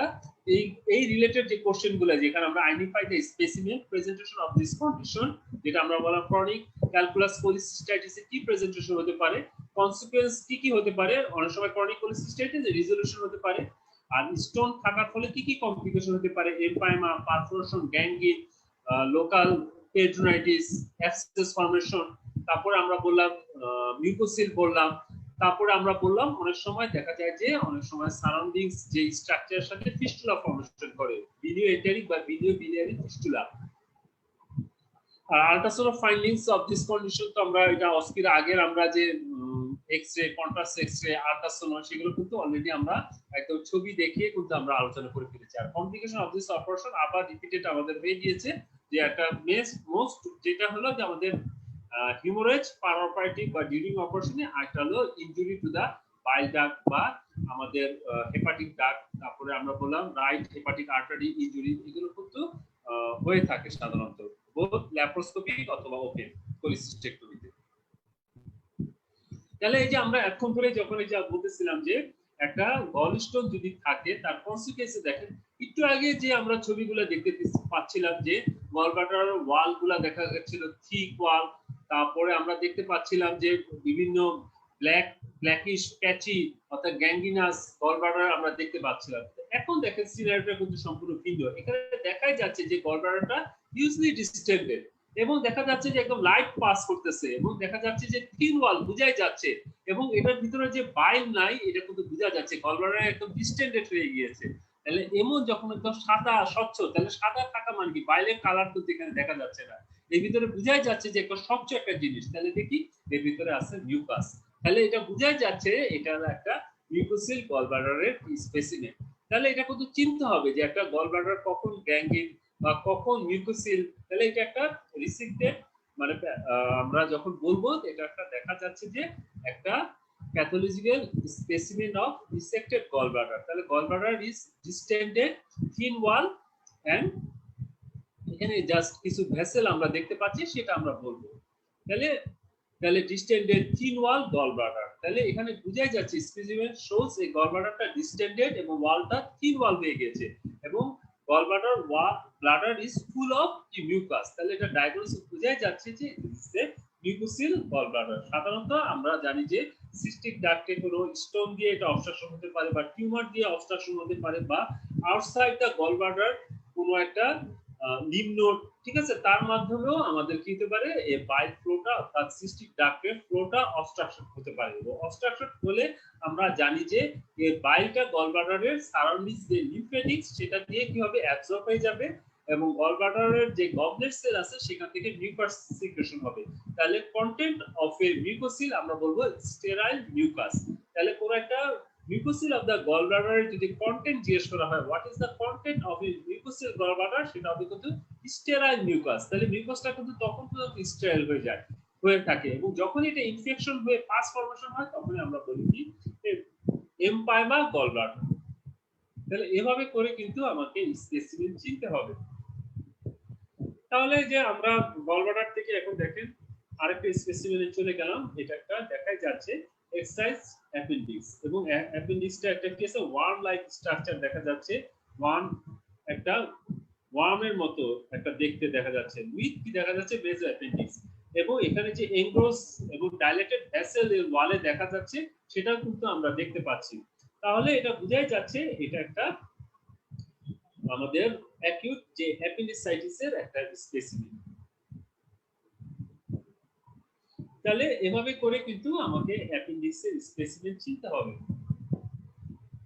এই রিলেটেড যে কোশ্চেনগুলো, যেখানে আমরা identify the specimen presentation of this condition, যেটা আমরা বললাম ক্রনিক ক্যালকুলাস কোলিসিস্টাইটিসে কি প্রেজেন্টেশন হতে পারে, কনসিকুয়েন্স কি কি হতে পারে, অনেক সময় ক্রনিক কোলিসিস্টাইটিস রেজোলিউশন হতে পারে, আর স্টোন থাকার ফলে কি কি কমপ্লিকেশন হতে পারে, empyema, perforation, gangrene, local peritonitis, abscess formation. তারপরে আমরা বললাম মিউকোসিল বললাম। তারপরে আমরা বললাম অনেক সময় দেখা যায় যে অনেক সময় সারাউন্ডিংস যে স্ট্রাকচারের সাথে ফিস্টুলা ফর্মেশন করে, বিলিও এন্টারিক বা বিলিও বিলিয়ারি ফিস্টুলা। আর ultrasound findings of this condition তো আমরা এটা অস্কির আগের আমরা যে এক্স-রে, কন্ট্রাস্ট এক্স-রে, আল্ট্রাসাউন্ড, সেগুলো কিন্তু অলরেডি আমরা একদম ছবি দেখিয়ে কিন্তু আমরা আলোচনা করে ফেলেছি। আর কমপ্লিকেশন অফ দিস অপারেশন আবার রিপিটেড আমাদের হয়ে গিয়েছে, যে একটা মোস্ট যেটা হলো যে আমাদের হিমোরেজ পারঅপারেটিভ বা ডিউরিং অপারেশনে, আর একটা হলো injury to the bile duct বা আমাদের হেপাটিক ডাক্ট। তারপরে আমরা বললাম রাইট হেপাটিক আর্টারি ইনজুরি, এগুলো কিন্তু হয়ে থাকে সাধারণত বোথ ল্যাপ্রোস্কোপিক অথবা ওপেন কোলিসিস্টেক্টমিতে। তাহলে এই যে আমরা এখন ধরে যখন এই যে বলতেছিলাম যে একটা গলস্টোন যদি থাকে তার কনসিকুয়েন্স দেখেন, একটু আগে যে আমরা ছবিগুলো দেখতে পাচ্ছিলাম যে গলব্লাডার ওয়াল গুলা দেখা যাচ্ছিল থিক ওয়াল, তারপরে আমরা দেখতে পাচ্ছিলাম যে বিভিন্ন ব্ল্যাকিশ প্যাচি অর্থাৎ গ্যাংগ্রিনাস গলব্লাডার আমরা দেখতে পাচ্ছিলাম। এখন দেখেন সিনারিওটা কিন্তু সম্পূর্ণ ভিন্ন। এখানে দেখাই যাচ্ছে যে গলব্লাডারটা হিউজলি ডিস্টেন্ডেড, এবং দেখা যাচ্ছে যে একদম লাইট পাস করতেছে, এবং দেখা যাচ্ছে যে থিন ওয়াল বোঝাই যাচ্ছে, এবং এটার ভিতরে যে বাইল নাই এটা কিন্তু বোঝা যাচ্ছে, গলব্লাডার একদম ডিস্টেন্ডেড হয়ে গিয়েছে। তাহলে এমন যখন একদম সাদা স্বচ্ছ, তাহলে সাদা থাকা মানে কি, বাইলের কালার তো এখানে দেখা যাচ্ছে না, এর ভিতরে বোঝাই যাচ্ছে যে একটা স্বচ্ছ একটা জিনিস। তাহলে দেখি এর ভিতরে আছে মিউকাস, তাহলে এটা বোঝাই যাচ্ছে এটা একটা মিউকোসিল গলব্লাডারের স্পেসিমেন। তাহলে এটা কিন্তু চিনতে হবে যে একটা গলব্লাডার কখন গ্যাংগ্রিন বা কখন মিউকোসিল। তাহলে এটা একটা রিসেক্টেড মানে আমরা যখন বলবো এটা একটা দেখা যাচ্ছে যে একটা pathological specimen of resected gallbladder. তাহলে gallbladder is distended, thin wall, and এখানে জাস্ট কিছু ভেসেল আমরা দেখতে পাচ্ছি, সেটা আমরা বলবো। তাহলে তাহলে distended thin wall gall bladder, তাহলে এখানে বোঝাই যাচ্ছে স্পেসিমেন শোস এই গল ব্লাডারটা ডিস্টেন্ডেড এবং ওয়ালটা থিন ওয়াল হয়ে গেছে এবং gall bladder is full of mucus, তাহলে এটা ডায়াগনোসিস বোঝাই যাচ্ছে যে মিউকোসিল গল ব্লাডার। সাধারণত আমরা জানি যে সিস্টিক ডাক্টে কোনো স্টোন দিয়ে এটা অবস্ট্রাকশন হতে পারে বা টিউমার দিয়ে অবস্ট্রাকশন হতে পারে বা আউটসাইড দা গল ব্লাডার কোনো একটা নিম্ন, ঠিক আছে, তার মাধ্যমেও আমাদের কি হতে পারে এই বাইল ফ্লোটা অর্থাৎ সিস্টিক ডাক্টের ফ্লোটা অবস্ট্রাকশন হতে পারে। অবস্ট্রাকশন হলে আমরা জানি যে এই বাইলটা গলব্লাডারের সারাউন্ডিংস যে লিম্ফেটিক্স সেটা দিয়ে কি হবে অ্যাবজর্ব হয়ে যাবে এবং গলব্লাডারের যে গবলেট সেল আছে সেখান থেকে মিউকাস সিক্রেশন হবে। তাহলে কন্টেন্ট অফ এ মিউকোসিল আমরা বলবো স্টেরাইল মিউকাস। তাহলে কোন একটা মিউকোসিল অফ দা গলব্লাডারের যদি কন্টেন্ট জিজ্ঞেস করা হয় what is the content of a mucocele gallbladder, সেটা হবে কিন্তু স্টেরাইল মিউকাস। তাহলে মিউকাসটা কিন্তু তখন পর্যন্ত স্টেরাইল হয়ে থাকে এবং যখন এটা ইনফেকশন হয়ে পাস ফর্মেশন হয় তখন আমরা বলি কি এমপাইমা গলব্লাডার। তাহলে এভাবে করে কিন্তু আমাকে স্পেসিমেন চিনতে হবে। তাহলে যে আমরা গলব্লাডার থেকে এখন দেখেন আরেকটা স্পেসিমেনে চলে গেলাম, এটা একটা দেখাই যাচ্ছে এক্সারসাইজ অ্যাপেন্ডিক্স এবং অ্যাপেন্ডিক্সটা একটা কি আছে ওয়ার্ম লাইক স্ট্রাকচার দেখা যাচ্ছে, একটা ওয়ার্মের মতো একটা দেখতে দেখা যাচ্ছে উইথ কি দেখা যাচ্ছে মেজো অ্যাপেন্ডিক্স এবং এখানে যে এনগ্রোস এবং ডাইলেটেড ভেসেল এর ওয়ালে দেখা যাচ্ছে সেটাও কিন্তু আমরা দেখতে পাচ্ছি। তাহলে এটা বোঝাই যাচ্ছে এটা একটা আমাদের অ্যাকিউট যে অ্যাপেন্ডিসাইটিসের একটা স্পেসিমেন। তাহলে এভাবে করে কিন্তু আমাকে অ্যাপেন্ডিক্সের স্পেসিমেন চিনতে হবে।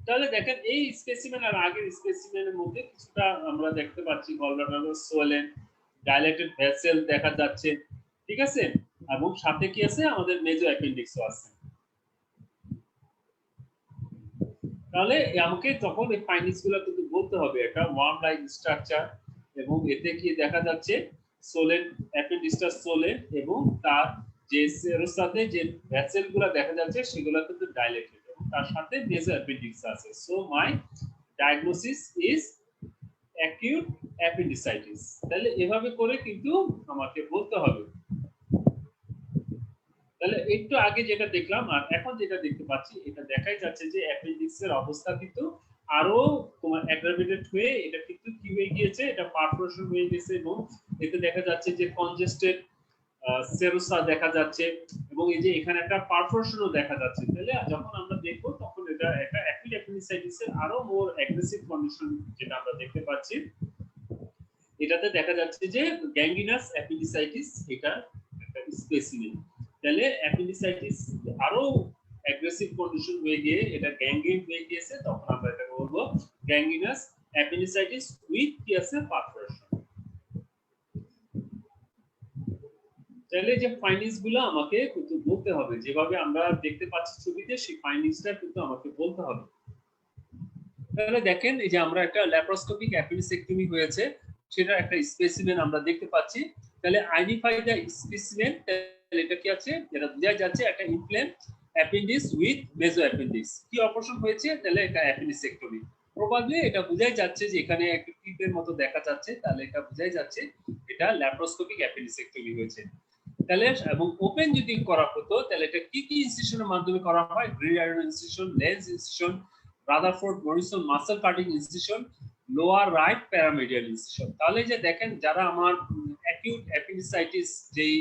তাহলে দেখেন এই স্পেসিমেন আর আগের স্পেসিমেনের মধ্যে কিছুটা আমরা দেখতে পাচ্ছি গলব্লাডার সোলেন ডাইলেটেড ভেসেল দেখা যাচ্ছে, ঠিক আছে, এবং সাথে কি আছে আমাদের মেজো অ্যাপেন্ডিক্সও আছে। তাহলে আমাকে তখন এই ফাইন্ডিংস গুলো কিন্তু বলতে হবে একটা ওয়ার্ম লাইক স্ট্রাকচার এবং এতে কি দেখা যাচ্ছে সোলেন অ্যাপেন্ডিক্সটা সোলেন এবং তার যে সেরোসাতে যে ভেসেল গুলো দেখা যাচ্ছে সেগুলো কিন্তু ডাইলেটেড এবং তার সাথে মেজো অ্যাপেন্ডিক্স আছে। So my diagnosis is acute appendicitis. তাহলে এভাবে করে কিন্তু আমাকে বলতে হবে। তাহলে একটু আগে যেটা দেখলাম আর এখন যেটা দেখতে পাচ্ছি এটা দেখাই যাচ্ছে যে অ্যাপেন্ডিক্সের অবস্থা কিন্তু আরো তোমার অ্যাগ্রাভেটেড হয়ে এটা কিন্তু কি হয়ে গিয়েছে, এটা পারফোরেশন হয়ে গেছে এবং এতে দেখা যাচ্ছে যে কনজেস্টেড সেরোসা দেখা যাচ্ছে এবং এই যে এখানে একটা পারফোরেশনও দেখা যাচ্ছে। তাহলে যখন আমরা দেখব তখন এটা একটা অ্যাকিউট অ্যাপেন্ডিসাইটিসের আরো মোর অ্যাগ্রেসিভ কন্ডিশন যেটা আমরা দেখতে পাচ্ছি। এটাতে দেখা যাচ্ছে যে গ্যাঙ্গিনাস অ্যাপেন্ডিসাইটিস এটা একটা স্পেসিমেন। তাহলে অ্যাপেন্ডিসাইটিস আরো অ্যাগ্রেসিভ কন্ডিশন হয়ে গিয়ে এটা গ্যাংগ্রিন হয়ে গিয়েছে, তখন আমরা এটা বলবো গ্যাঙ্গিনাস অ্যাপেন্ডিসাইটিস উইথ কি আছে পারফোরেশন। তাহলে যে ফাইন্ডিংস গুলো আমাকে কিন্তু বলতে হবে, যেভাবে আমরা দেখতে পাচ্ছি ছবিতে সেই ফাইন্ডিংসটা কিন্তু আমাকে বলতে হবে। তাহলে দেখেন এই যে আমরা একটা ল্যাপারোস্কোপিক অ্যাপেন্ডিসেক্টমি হয়েছে সেটা একটা স্পেসিমেন আমরা দেখতে পাচ্ছি। তাহলে আইডেন্টিফাই দা স্পেসিমেন, তাহলে এটা কি আছে এটা বোঝা যাচ্ছে একটা ইনফ্লেম অ্যাপেন্ডিক্স উইথ মেজো অ্যাপেন্ডিক্স। কি অপারেশন হয়েছে, তাহলে এটা অ্যাপেন্ডিসেক্টমি। প্রবাবলি এটা বোঝাই যাচ্ছে যে এখানে একটা টিপের মতো দেখা যাচ্ছে, তাহলে এটা বোঝাই যাচ্ছে এটা ল্যাপারোস্কোপিক অ্যাপেন্ডিসেক্টমি হয়েছে। তাহলে এবং ওপেন যদি করা হতো তাহলে এটা কি কি ইনসিশনের মাধ্যমে করা হয়, grid incision, Lanz incision, Rutherford Morison muscle cutting incision, lower right paramedian incision. তাহলে যে দেখেন যারা আমার অ্যাকিউট অ্যাপেন্ডিসাইটিস যেই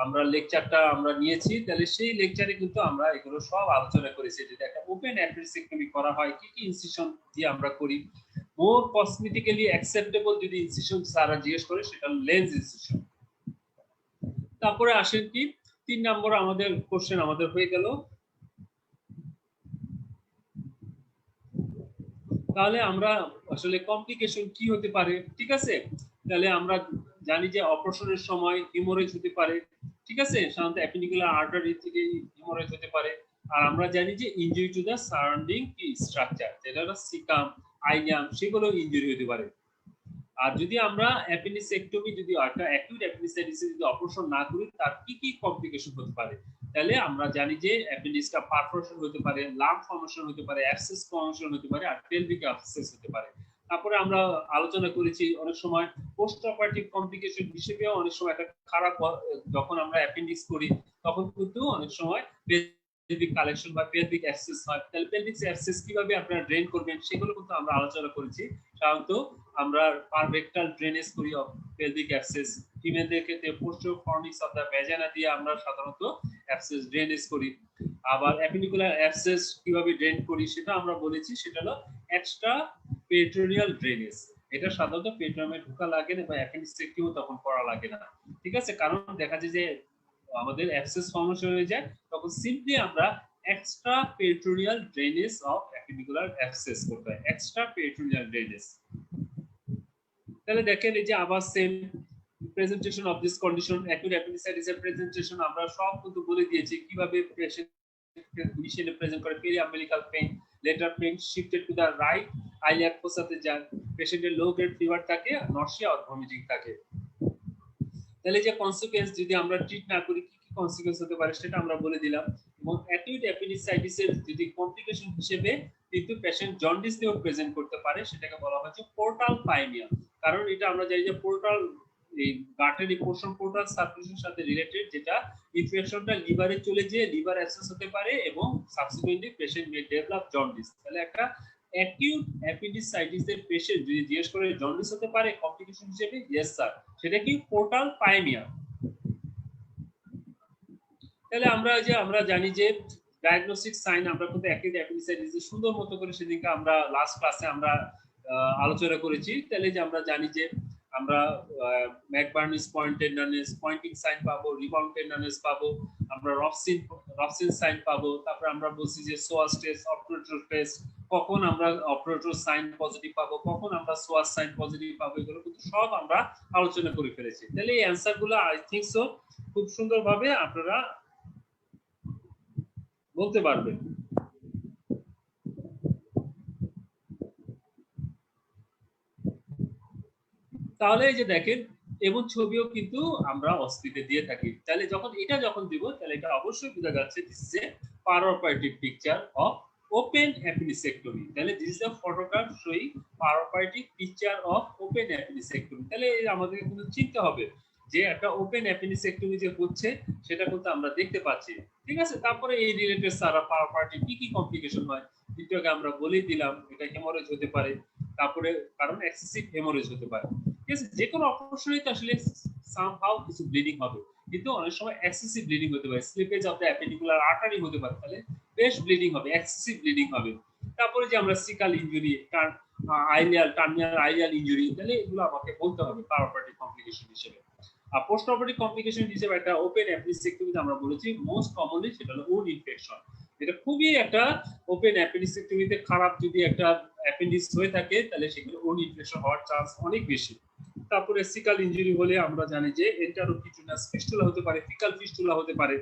আমরা লেকচারটা আমরা নিয়েছি তাহলে সেই লেকচারে কিন্তু আমরা এগুলো সব আলোচনা করেছি যে একটা ওপেন অ্যাপেন্ডিসেক্টমি করা হয় কি কি ইনসিশন দিয়ে আমরা করি। মোর কসমেটিক্যালি অ্যাকসেপ্টেবল যদি ইনসিশন সারা জিজ্ঞেস করে সেটা লেন্স ইনসিশন। তারপরে আসেন কি 3 নম্বর আমাদের কোশ্চেন আমাদের হয়ে গেল। তাহলে আমরা আসলে কমপ্লিকেশন কি হতে পারে, ঠিক আছে। তাহলে আমরা জানি যে অপারেশনের সময় হিমোরেজ হতে পারে, ঠিক আছে, সাধারণত অ্যাপেন্ডিকুলার আর্টারি থেকে হিমোরেজ হতে পারে। আর আমরা জানি যে ইনজুরি টু দা সারাউন্ডিং কি স্ট্রাকচার যেটা সিকাম আইনিয়াম সেগুলো ইনজুরি হতে পারে। আর যদি আমরা অ্যাপেন্ডিসেক্টমি যদি একটা অ্যাকিউট অ্যাপেন্ডিসাইটিসে যদি অপারেশন না করি তার কি কি কমপ্লিকেশন হতে পারে, তাহলে আমরা জানি যে অ্যাপেন্ডিক্সটা পারফোরেশন হতে পারে, লাম্প ফর্মেশন হতে পারে, অ্যাবসেস ফর্মেশন হতে পারে আর পেলভিক অ্যাবসেস হতে পারে। তারপরে আমরা আলোচনা করেছি অনেক সময় পোস্ট অপারেটিভ কমপ্লিকেশন হিসেবেও অনেক সময় একটা খারাপ যখন আমরা অ্যাপেন্ডিক্স করি তখন কিন্তু অনেক সময় পেলভিক কালেকশন বা পেলভিক অ্যাবসেস হয়। তাহলে পেলভিক অ্যাবসেস কিভাবে আপনারা ড্রেন করবেন সেগুলো কিন্তু আমরা আলোচনা করেছি। সাধারণত আমরা পারভেক্টাল ড্রেনেজ করি অফ পেলভিক অ্যাবসেস। ফিমেলদের ক্ষেত্রে পোস্টার ফর্নিক্স অফ দ্য ভ্যাজানা দিয়ে আমরা সাধারণত অ্যাবসেস ড্রেনেজ করি। আবার অ্যাপিনিকুলার অ্যাবসেস কিভাবে ড্রেন করি সেটা আমরা বলেছি, সেটা হলো এক্সট্রা পেরিটোরিয়াল ড্রেনেজ। এটা সাধারণত পেরিটোরিয়ামে ঢোকা লাগে না বা অ্যাপেন্ডিসেক্টমিও তখন করা লাগে না, ঠিক আছে। কারণ দেখা যায় যে আমাদের অ্যাবসেস ফর্মেশন হয়ে যায়, তখন সিম্পলি আমরা এক্সট্রা পেরিটোরিয়াল ড্রেনেজ অফ অ্যাপিনিকুলার অ্যাবসেস করতে হয়, এক্সট্রা পেরিটোরিয়াল ড্রেনেজ। তাহলে দেখেন এই যে আবার same presentation of this condition, acute appendicitis এর প্রেজেন্টেশন আমরা সব কিন্তু বলে দিয়েছি কিভাবে পেশেন্ট ইনিশিয়ালি প্রেজেন্ট করে। Periumbilical pain, later pain shifted to the right iliac ফোসাতে যান, পেশেন্টের লো গ্রেড ফিভার থাকে, নরসিয়া আর ভমিটিং থাকে। তাহলে যে কনসিকোয়েন্স যদি আমরা ট্রিট না করি কি কি কনসিকোয়েন্স হতে পারে সেটা আমরা বলে দিলাম। এবং অ্যাকিউট অ্যাপেন্ডিসাইটিস এর যদি কমপ্লিকেশন হিসেবে কিন্তু পেশেন্ট জন্ডিস দিয়েও প্রেজেন্ট করতে পারে, সেটাকে বলা হচ্ছে পোর্টাল পাইনিয়া। কারণ এটা আমরা জানি যে পোর্টাল এই গাটের পোর্শন পোর্টাল সার্কুলেশনের সাথে রিলেটেড, যেটা ইনফেকশনটা লিভারে চলে যেয়ে লিভার অ্যাবসেস হতে পারে এবং সাবসিকুয়েন্টলি পেশেন্ট মে ডেভেলপ জন্ডিস। তাহলে একটা অ্যাকিউট অ্যাপেন্ডিসাইটিস এর পেশেন্ট যদি জিজ্ঞেস করে জন্ডিস হতে পারে কমপ্লিকেশন হিসেবে, ইয়েস স্যার, সেটা কি পোর্টাল পাইনিয়া। তাহলে আমরা জানি যে ডায়াগনস্টিক সাইন আমরা কিন্তু অ্যাকিউট অ্যাপেন্ডিসাইটিস সুন্দর মতো করে সেদিনকে আমরা লাস্ট ক্লাসে আমরা আলোচনা করেছি। তাহলে যে আমরা জানি যে আমরা ম্যাকবার্নিস পয়েন্ট টেন্ডারনেস, পয়েন্টিং সাইন পাবো, রিবাউন্ড টেন্ডারনেস পাবো, আমরা রফসিন সাইন পাবো। তারপর আমরা বলছি যে সোয়াস টেস্ট, অপারেটর টেস্ট, কখন আমরা অপারেটর সাইন পজিটিভ পাবো, কখন আমরা সোয়াস সাইন পজিটিভ পাবো, এগুলো কিন্তু সব আমরা আলোচনা করে ফেলেছি। তাহলে এই অ্যান্সার গুলো আই থিংক সো খুব সুন্দরভাবে আপনারা বলতে পারবেন। তাহলে এই যে দেখেন এবং ছবিও কিন্তু আমরা অস্তিতে দিয়ে থাকি। তাহলে যখন দিব তাহলে এটা অবশ্যই বোঝা যাচ্ছে this is a peroperative picture of open appendicectomy. তাহলে this is a photograph showing peroperative picture of open appendicectomy. তাহলে আমাদের কিন্তু চিন্তা হবে যে একটা ওপেন অ্যাপেন্ডিসেক্টমি যে হচ্ছে সেটা কিন্তু আমরা দেখতে পাচ্ছি, ঠিক আছে। তারপরে এই রিলেটেড সারা পারোপারেটিভ কি কি কমপ্লিকেশন হয় দ্বিতীয়কে আমরা বলেই দিলাম। এটা হেমোরেজ হতে পারে, তারপরে কারণ এক্সেসিভ হেমোরেজ হতে পারে, ঠিক আছে। যে কোনো অপারেশনে তো আসলে সামহাউ কিছু ব্লিডিং হবে, কিন্তু অনেক সময় এক্সেসিভ ব্লিডিং হতে পারে, slippage of the appendicular artery হতে পারে, তাহলে বেশ ব্লিডিং হবে, এক্সেসিভ ব্লিডিং হবে। তারপরে যে আমরা সিকাল ইনজুরি, টার্মিনাল আইলিয়াল ইনজুরি, তাহলে এগুলো আমাকে বলতে হবে পারোপারেটিভ কমপ্লিকেশন হিসেবে। আর পোস্ট অপারেটিভ কমপ্লিকেশন হিসেবে একটা ওপেন অ্যাপেন্ডিসেক্টমিতে আমরা বলেছি মোস্ট কমনলি সেটা হলো উড ইনফেকশন। এটা খুবই একটা ওপেন অ্যাপেন্ডিসেক্টমিতে খারাপ যদি একটা অ্যাপেন্ডিক্স হয়ে থাকে তাহলে সেখানে উড ইনফেকশন হওয়ার চান্স অনেক বেশি। তারপরে সিকাল ইনজুরি হলে আমরা জানি যে এন্টারোকিউটিনাস ফিস্টুলা হতে পারে, ফিকাল ফিস্টুলা হতে পারে,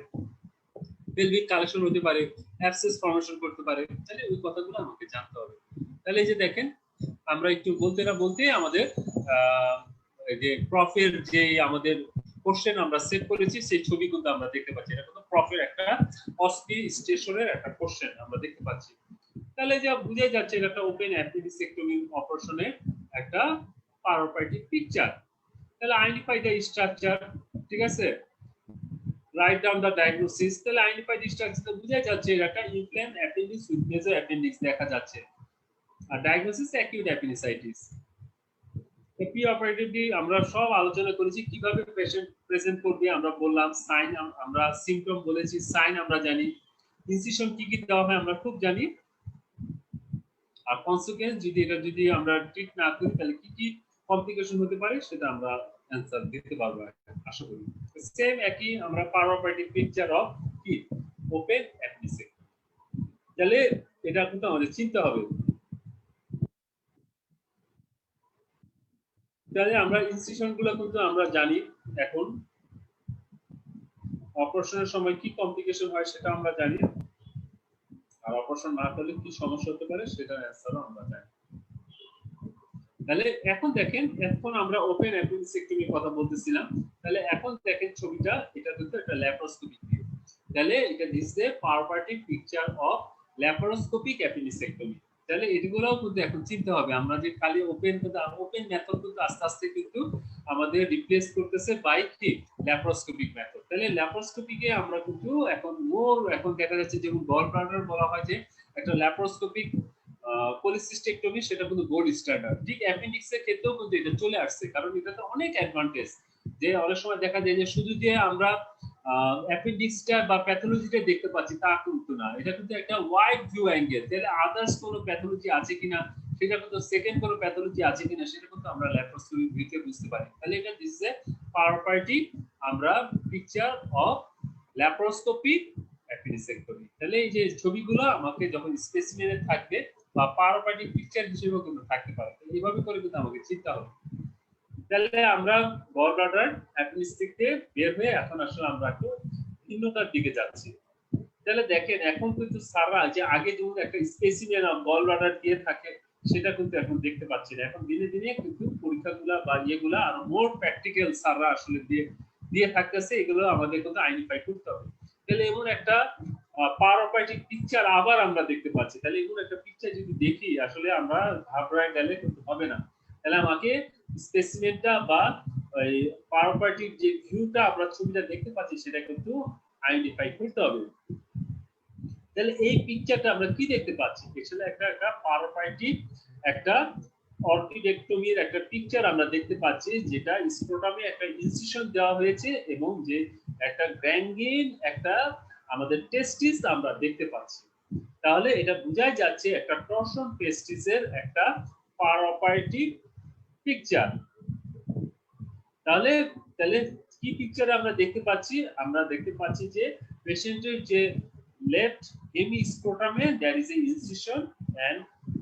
পেলভিক কালেকশন হতে পারে, অ্যাবসেস ফর্মেশন করতে পারে। তাহলে ওই কথাগুলো আমাকে জানতে হবে। তাহলে এই যে দেখেন আমরা একটু বলতে না বলতে আমাদের যে প্রফের যে আমাদের কোশ্চেন আমরা সেট করেছি সেই ছবি কিন্তু আমরা দেখতে পাচ্ছি। এটা কিন্তু প্রফের একটা অস্পি স্টেশনের একটা কোশ্চেন আমরা দেখতে পাচ্ছি। তাহলে যা বুঝে যাচ্ছে এটা একটা ওপেন অ্যাপেন্ডিসেক্টমি অপারেশনের একটা পারোপারেটিভ পিকচার। তাহলে আইডেন্টিফাই দ্য স্ট্রাকচার, ঠিক আছে, রাইট ডাউন দ্য ডায়াগনোসিস। তাহলে আইডেন্টিফাই দ্য স্ট্রাকচার বুঝে যাচ্ছে এটা একটা inflame appendix with major appendix দেখা যাচ্ছে। আর ডায়াগনোসিস অ্যাকিউট অ্যাপেন্ডিসাইটিস। প্রি অপারেটিভলি আমরা সব আলোচনা করেছি কিভাবে পেশেন্ট প্রেজেন্ট করবে, আমরা বললাম সাইন, আমরা সিম্পটম বলেছি, সাইন আমরা জানি, ইনসিশন কি কি দেওয়া হয় আমরা খুব জানি, আর কনসিকুয়েন্স যদি আমরা ট্রিট না করি তাহলে কি কি কমপ্লিকেশন হতে পারে সেটা আমরা অ্যানসার দিতে পারবো আশা করি। সেম একই আমরা পারোপারেটিভ পিকচার অফ কি ওপেন অ্যাপেন্ডিসেক্টমি। তাহলে এটা কিন্তু আমাদের চিন্তা হবে। তাহলে আমরা ইনসিশন গুলো কিন্তু আমরা জানি, এখন অপারেশনের সময় কি কমপ্লিকেশন হয় সেটা আমরা জানি, আর অপারেশন না করলে কি সমস্যা হতে পারে সেটার অ্যানসারও আমরা জানি। তাহলে এখন দেখেন, এখন আমরা ওপেন অ্যাপেন্ডিসেক্টমির কথা বলতেছিলাম। তাহলে এখন দেখেন ছবিটা, এটা কিন্তু একটা ল্যাপারোস্কোপিক ভিউ। তাহলে এটা this a peroperative picture of laparoscopic appendicectomy. তাহলে এগুলোও কিন্তু এখন চিন্তা হবে আমরা যে খালি ওপেন মেথড কিন্তু আস্তে আস্তে কিন্তু আমাদের রিপ্লেস করতেছে বাই কি ল্যাপারোস্কোপিক মেথড। তাহলে ল্যাপারোস্কোপিকে আমরা কিন্তু এখন দেখা যাচ্ছে যেমন গল ব্লাডার বলা হয় যে একটা ল্যাপারোস্কোপিক পলিসিস্টেকটমি, সেটা কিন্তু গোল্ড স্ট্যান্ডার্ড। ঠিক অ্যাপেন্ডিক্স এর ক্ষেত্রেও কিন্তু এটা চলে আসছে, কারণ এটাতে অনেক অ্যাডভান্টেজ। যে অনেক সময় দেখা যায় যে শুধু যে আমরা অ্যাপেন্ডিক্সটা বা প্যাথোলজিটা দেখতে পাচ্ছি তা কিন্তু না, এটা কিন্তু একটা ওয়াইড ভিউ অ্যাঙ্গেল। তাহলে আদার্স কোনো প্যাথোলজি আছে কিনা, সেটা কিন্তু সেকেন্ড কোনো প্যাথোলজি আছে কিনা, সেটা কিন্তু আমরা ল্যাপারোস্কোপিক ভিউতে বুঝতে পারি। তাহলে এটা দিস ইজ এ প্রপার্টি আমরা পিকচার অফ ল্যাপারোস্কোপিক অ্যাপেন্ডিসেক্টমি। তাহলে এই যে ছবিগুলো আমাকে যখন স্পেসিমেনে থাকবে বা প্রপার্টি পিকচার হিসেবেও কিন্তু থাকতে পারে, এইভাবে করে কিন্তু আমাকে চিন্তা হবে। তাহলে আমরা গল ব্লাডার অ্যাপেন্ডিক্স থেকে বের হয়ে এখন আসলে আমরা একটু ভিন্নতার দিকে যাচ্ছি। তাহলে দেখেন এখন কিন্তু সারা যে আগে যেমন একটা স্পেসিমেন অফ গল ব্লাডার দিয়ে থাকে, সেটা কিন্তু এখন দেখতে পাচ্ছি না। এখন দিনে দিনে কিন্তু পরীক্ষাগুলা বা ইয়েগুলা আরো মোর প্র্যাকটিক্যাল সারা আসলে দিয়ে দিয়ে থাকতেছে, এগুলো আমাদের কিন্তু আইডেন্টিফাই করতে হবে। তাহলে এমন একটা পারোপাইটিক পিকচার আবার আমরা দেখতে পাচ্ছি। তাহলে এমন একটা পিকচার যদি দেখি আসলে আমরা ঘাবড়ায় গেলে কিন্তু হবে না। তাহলে আমাকে স্পেসিমেনটা বা এই পারোপাইটিক যে ভিউটা আমরা ছবিটা দেখতে পাচ্ছি সেটা কিন্তু আইডেন্টিফাই করতে হবে। তাহলে এই পিকচারটা আমরা কি দেখতে পাচ্ছি, আসলে একটা পারোপাইটিক একটা অর্কিডেক্টমির একটা পিকচার আমরা দেখতে পাচ্ছি, যেটা স্ক্রোটামে একটা ইনসিশন দেওয়া হয়েছে এবং যে একটা গ্যাঙ্গিন একটা আমাদের টেস্টিস আমরা দেখতে পাচ্ছি। তাহলে এটা বোঝাই যাচ্ছে একটা টর্শন টেস্টিসের একটা পারোপাইটিক পিকচার। তাহলে তাহলে কি পিকচার আমরা দেখতে পাচ্ছি, আমরা দেখতে পাচ্ছি যে পেশেন্টের যে left hemiscrotum there is a incision and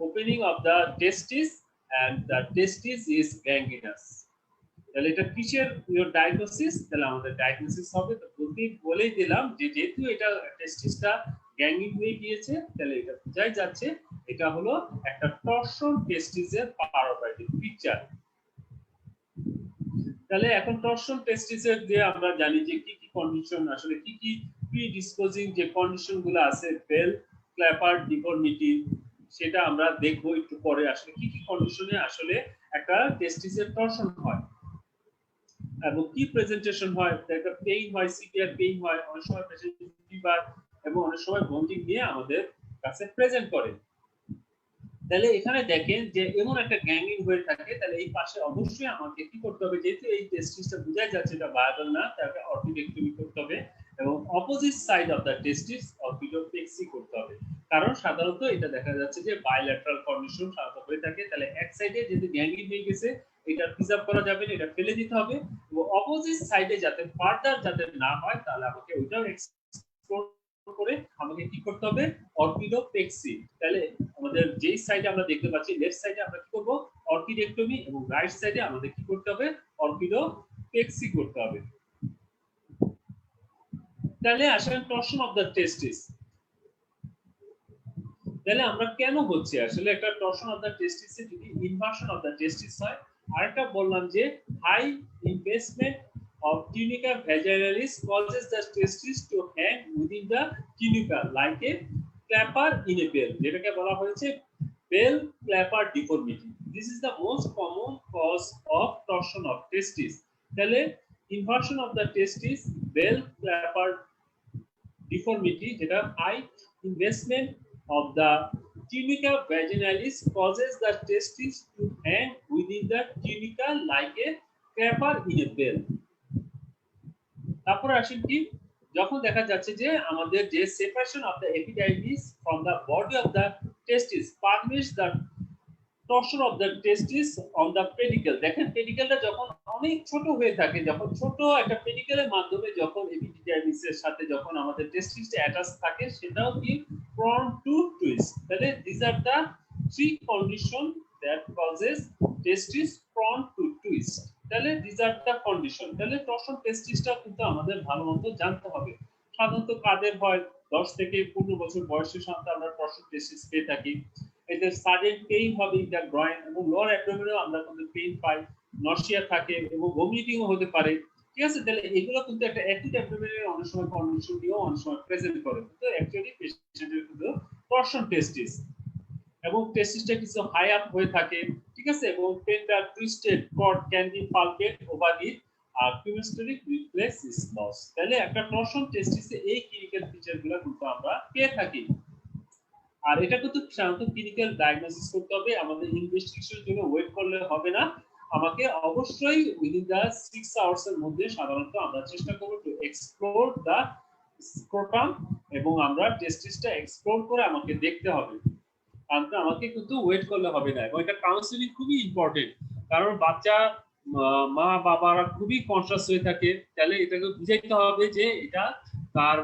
opening of the testis and the testis is gangrenous। তাহলে এটা কিসের ডায়াগনোসিস, তাহলে আমাদের ডায়াগনোসিস হবে তো বলেই দিলাম যে যেহেতু এটা টেস্টিসটা গ্যাঙ্গিং হয়ে গিয়েছে, তাহলে এটা বোঝাই যাচ্ছে এটা হলো একটা টর্শন টেস্টিসের পারোপাইটিক পিকচার। তাহলে এখন টর্শন টেস্টিসের যে আমরা জানি যে কি কি কন্ডিশন আসলে কি কি প্রিডিসপোজিং যে কন্ডিশন গুলো আছে বেল ক্ল্যাপার ডিফর্মিটি, সেটা আমরা দেখবো একটু পরে আসলে কি কি কন্ডিশনে আসলে একটা টেস্টিসের টর্শন হয় এবং কি প্রেজেন্টেশন হয়। একটা পেইন হয়, সিভিয়ার পেইন হয়, অনেক সময় পেশেন্ট ফিভার এবং অনেক সময় ভমিটিং নিয়ে আমাদের কাছে প্রেজেন্ট করে। তাহলে এখানে দেখেন যে এমন একটা গ্যাঙ্গিং হয়ে থাকে, তাহলে এই পাশে অবশ্যই আমাকে কি করতে হবে, যেহেতু এই টেস্টিসটা বোঝা যাচ্ছে এটা ভায়াবল না, তাকে অর্কিডেক্টমি করতে হবে এবং অপোজিট সাইড অফ দা টেস্টিস অর্কিডোপ্লেক্সি করতে হবে। কারণ সাধারণত এটা দেখা যাচ্ছে যে বাইল্যাটারাল কন্ডিশন সাধারণত হয়ে থাকে। তাহলে এক সাইডে যদি গ্যাঙ্গিং হয়ে গেছে এটা প্রিজার্ভ করা যাবে না, এটা ফেলে দিতে হবে এবং অপোজিট সাইডে যাতে ফার্দার যাতে না হয়, তাহলে আমাকে ওইটাও এক্সপ্লোর করে আমাকে কি করতে হবে, অর্কিডোপ্লেক্সি। তাহলে আমাদের যেই সাইডে আমরা দেখতে পাচ্ছি লেফট সাইডে আমরা কি করব, অর্কিডেক্টমি এবং রাইট সাইডে আমাদের কি করতে হবে, অর্কিডোপ্লেক্সি করতে হবে। তাহলে আসলে টর্শন অফ দ্য টেস্টিস, তাহলে আমরা কেন হচ্ছে আসলে একটা টর্শন অফ দ্য টেস্টিস এ যদি ইনভার্সন অফ দ্য টেস্টিস হয়। আরেকটা বললাম যে high investment of tunica vaginalis causes the testis to hang within the tunica like a clapper in a bell, যেটাকে বলা হয়েছে bell clapper deformity. This is the most common cause of torsion of testis। তাহলে inversion of the testis, bell clapper deformity, যেটা high investment of the tunica vaginalis causes the testis to hang within the tunica like a clapper in a bell। তারপর আসেন কি, যখন দেখা যাচ্ছে যে আমাদের যে separation of the epididymis from the body of the testis permits the torsion of the testis on the pedicle. দেখেন পেডিকেলটা যখন অনেক ছোট হয়ে থাকে, যখন ছোট একটা পেডিকেলের মাধ্যমে যখন এপিডাইমিসের সাথে যখন আমাদের টেস্টিসটা অ্যাটাচ থাকে, সেটাও কি প্রন টু টুইস্ট। তাহলে this are the three condition that causes testis prone to twist. তাহলে দিস আর দ্য কন্ডিশন। তাহলে টর্শন টেস্টিসটা কিন্তু আমাদের ভালো মতো জানতে হবে। সাধারণত কাদের হয় 10 থেকে 15 বছর বয়সের সাথে আমরা টর্শন টেস্টিস পেয়ে থাকি। এতে সাডেন পেইন হবে ইন দ্য গ্রয়েন এবং লোয়ার অ্যাবডোমেনেও আমরা কিন্তু পেইন পাই, নরসিয়া থাকে এবং ভমিটিংও হতে পারে। ঠিক আছে, তাহলে এগুলো কিন্তু একটা অ্যাকিউট অ্যাবডোমেনের অনেক সময় কন্ডিশন দিয়েও অনেক সময় প্রেজেন্ট করে, কিন্তু অ্যাকচুয়ালি পেশেন্টের কিন্তু টর্শন টেস্টিস। এবং টেস্টিসটা কিছু হাই আপ হয়ে থাকে, ঠিক আছে, এবং tender twisted cord can be palped over it আর প্রিমেস্টোরিক রিফ্লেক্স ইজ লস। তাহলে একটা টর্শন টেস্টিসে এই ক্লিনিক্যাল ফিচারগুলো কিন্তু আমরা পেয়ে থাকি। আর এটা কিন্তু সাধারণত ক্লিনিক্যাল ডায়াগনোসিস করতে হবে, আমাদের ইনভেস্টিগেশনের জন্য ওয়েট করলে হবে না, আমাকে অবশ্যই উইদিন দা 6 আওয়ার্স এর মধ্যে সাধারণত আমরা চেষ্টা করব টু এক্সপ্লোর দা স্ক্রোটাম, এবং আমরা টেস্টিসটা এক্সপ্লোর করে আমাকে দেখতে হবে, কারণ আমাকে কিন্তু ওয়েট করলে হবে না। এবং এটা কাউন্সিলিং খুবই ইম্পর্টেন্ট, কারণ বাচ্চা মা বাবারা খুবই কনসাস হয়ে থাকে, তাহলে এটাকে বুঝাইতে হবে যে এটা তার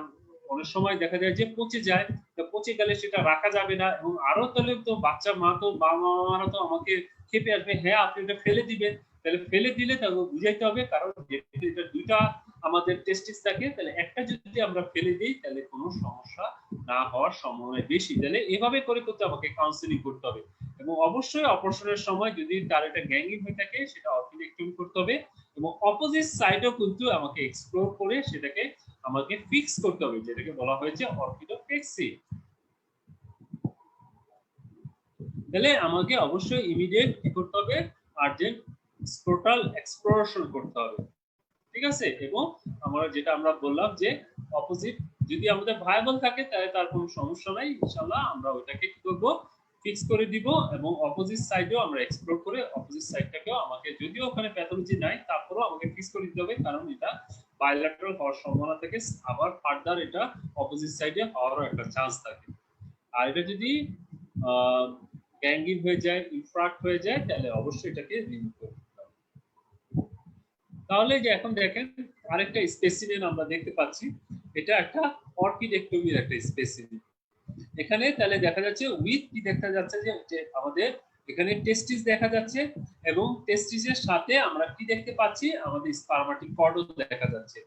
অনেক সময় দেখা যায় যে পচে যায়, পচে গেলে সেটা রাখা যাবে না, এবং আরো তাহলে তো বাচ্চা মা তো বাবা মারা তো আমাকে খেপে আসবে, হ্যাঁ আপনি এটা ফেলে দিবেন, তাহলে ফেলে দিলে তাকে বুঝাইতে হবে, কারণ এটা দুইটা আমাদের টেস্টিস থাকে, তাহলে একটা যদি আমরা ফেলে দিই তাহলে কোনো সমস্যা না হওয়ার সম্ভাবনা বেশি। তাহলে এভাবে করে করতে আমাকে কাউন্সিলিং করতে হবে, এবং অবশ্যই অপারেশনের সময় যদি তার এটা গ্যাঙ্গিং হয়ে থাকে সেটা অর্থোডেক্টমি করতে হবে, এবং অপোজিট সাইডও কিন্তু আমাকে এক্সপ্লোর করে সেটাকে আমাকে ফিক্স করতে হবে, যেটাকে বলা হয়েছে অর্কিডোপ্লেক্সি। তাহলে আমাকে অবশ্যই ইমিডিয়েট কি করতে হবে, আর্জেন্ট স্ক্রোটাল এক্সপ্লোরেশন করতে হবে, ঠিক আছে। এবং আমরা বললাম যে অপোজিট যদি আমাদের ভায়াবল থাকে তাহলে তার কোনো সমস্যা নাই, ইনশাআল্লাহ আমরা ওইটাকে কি করব, ফিক্স করে দিব, এবং অপোজিট সাইডেও আমরা এক্সপ্লোর করে অপোজিট সাইডটাকেও আমাকে, যদিও ওখানে প্যাথোলজি নাই তারপরেও আমাকে ফিক্স করে দিতে হবে, কারণ এটা বাইল্যাটারাল হওয়ার সম্ভাবনা থাকে, আবার ফার্দার এটা অপোজিট সাইডে হওয়ারও একটা চান্স থাকে। আর এটা যদি গ্যাঙ্গিং হয়ে যায়, ইনফ্রাক্ট হয়ে যায়, তাহলে অবশ্যই এটাকে রিমুভ করতে হবে। তাহলে যে এখন দেখেন আরেকটা স্পেসিমেন আমরা দেখতে পাচ্ছি, এটা একটা অর্কিডেক্টমির একটা স্পেসিমেন। এখানে তাহলে দেখা যাচ্ছে উইথ কি দেখা যাচ্ছে যে আমাদের এখানে টেস্টিস দেখা যাচ্ছে, এবং টেস্টিসের সাথে আমরা কি দেখতে পাচ্ছি, আমাদের স্পারমাটিক কর্ডও দেখা যাচ্ছে।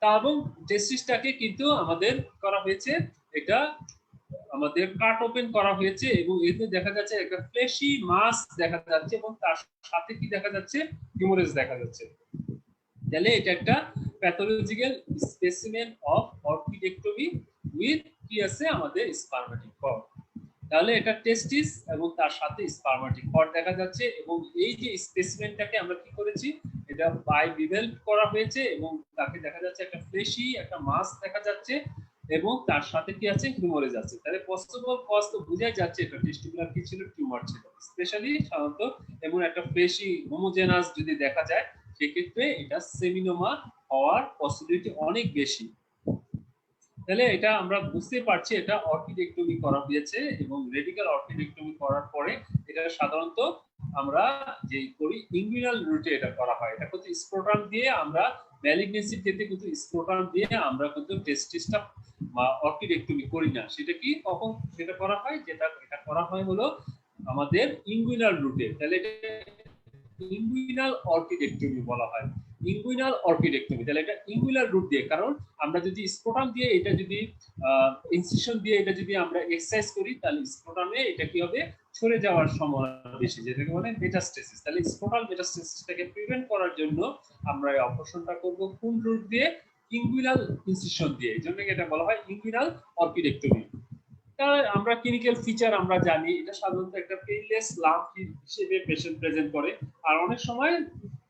তা এবং টেস্টিসটাকে কিন্তু আমাদের করা হয়েছে, এটা আমাদের কাট ওপেন করা হয়েছে, এবং এতে দেখা যাচ্ছে একটা ফ্লেশি মাস দেখা যাচ্ছে, এবং তার সাথে কি দেখা যাচ্ছে, হিউমারেজ দেখা যাচ্ছে। তাহলে এটা একটা প্যাথোলজিক্যাল স্পেসিমেন অফ অর্কিডেক্টমি উইথ কি আছে আমাদের স্পারমাটিক কর্ড। তাহলে এটা টেস্টিস এবং তার সাথে স্পারমাটিক কর্ড দেখা যাচ্ছে, এবং এই যে স্পেসিমেনটাকে আমরা কি করেছি, এটা বাইবিভেল করা হয়েছে, এবং তাকে দেখা যাচ্ছে একটা ফ্লেশি একটা মাস দেখা যাচ্ছে, এবং তার সাথে কি আছে, হিউমারেজ আছে। তাহলে পসিবল কজ তো বোঝাই যাচ্ছে এটা টেস্টিকুলার কি ছিল, টিউমার ছিল, স্পেশালি সাধারণত এমন একটা ফ্লেশি হোমোজেনাস যদি দেখা যায় সেক্ষেত্রে এটা সেমিনোমা হওয়ার পসিবিলিটি অনেক বেশি। তাহলে এটা আমরা বুঝতে পারছি এটা অর্কিডেক্টমি করা হয়েছে, এবং রেডিক্যাল অর্কিডেক্টমি করার পরে এটা সাধারণত আমরা যে করি ইনগুইনাল রুটে এটা করা হয়, এটা কিন্তু স্ক্রোটাম দিয়ে আমরা ম্যালিগনেন্সি ক্ষেত্রে কিন্তু স্ক্রোটাম দিয়ে আমরা কিন্তু টেস্টিসটা অর্কিডেক্টমি করি না, সেটা কি কখন সেটা করা হয়, যেটা এটা করা হয় হলো আমাদের ইনগুইনাল রুটে, তাহলে এটা ইনগুইনাল অর্কিডেক্টমি বলা হয়, ইনগুইনাল অর্কিডেক্টমি। তাহলে এটা ইনগুইনাল রুট দিয়ে, কারণ আমরা যদি স্ক্রোটাম দিয়ে এটা যদি ইনসিশন দিয়ে এটা যদি আমরা এক্সারসাইজ করি তাহলে স্ক্রোটামে এটা কি হবে, ছড়ে যাওয়ার সম্ভাবনা বেশি, যেটাকে বলে মেটাস্টেসিস। তাহলে স্ক্রোটাল মেটাস্টেসিসটাকে প্রিভেন্ট করার জন্য আমরা এই অপারেশনটা করব কোন রুট দিয়ে, ইনগুইনাল ইনসিশন দিয়ে, এই জন্য এটা বলা হয় ইনগুইনাল অর্কিডেক্টমি। আমরা ক্লিনিক্যাল ফিচার আমরা জানি, এটা সাধারণত একটা পেইনলেস লাম্প হিসেবে পেশেন্ট প্রেজেন্ট করে, আর অনেক সময়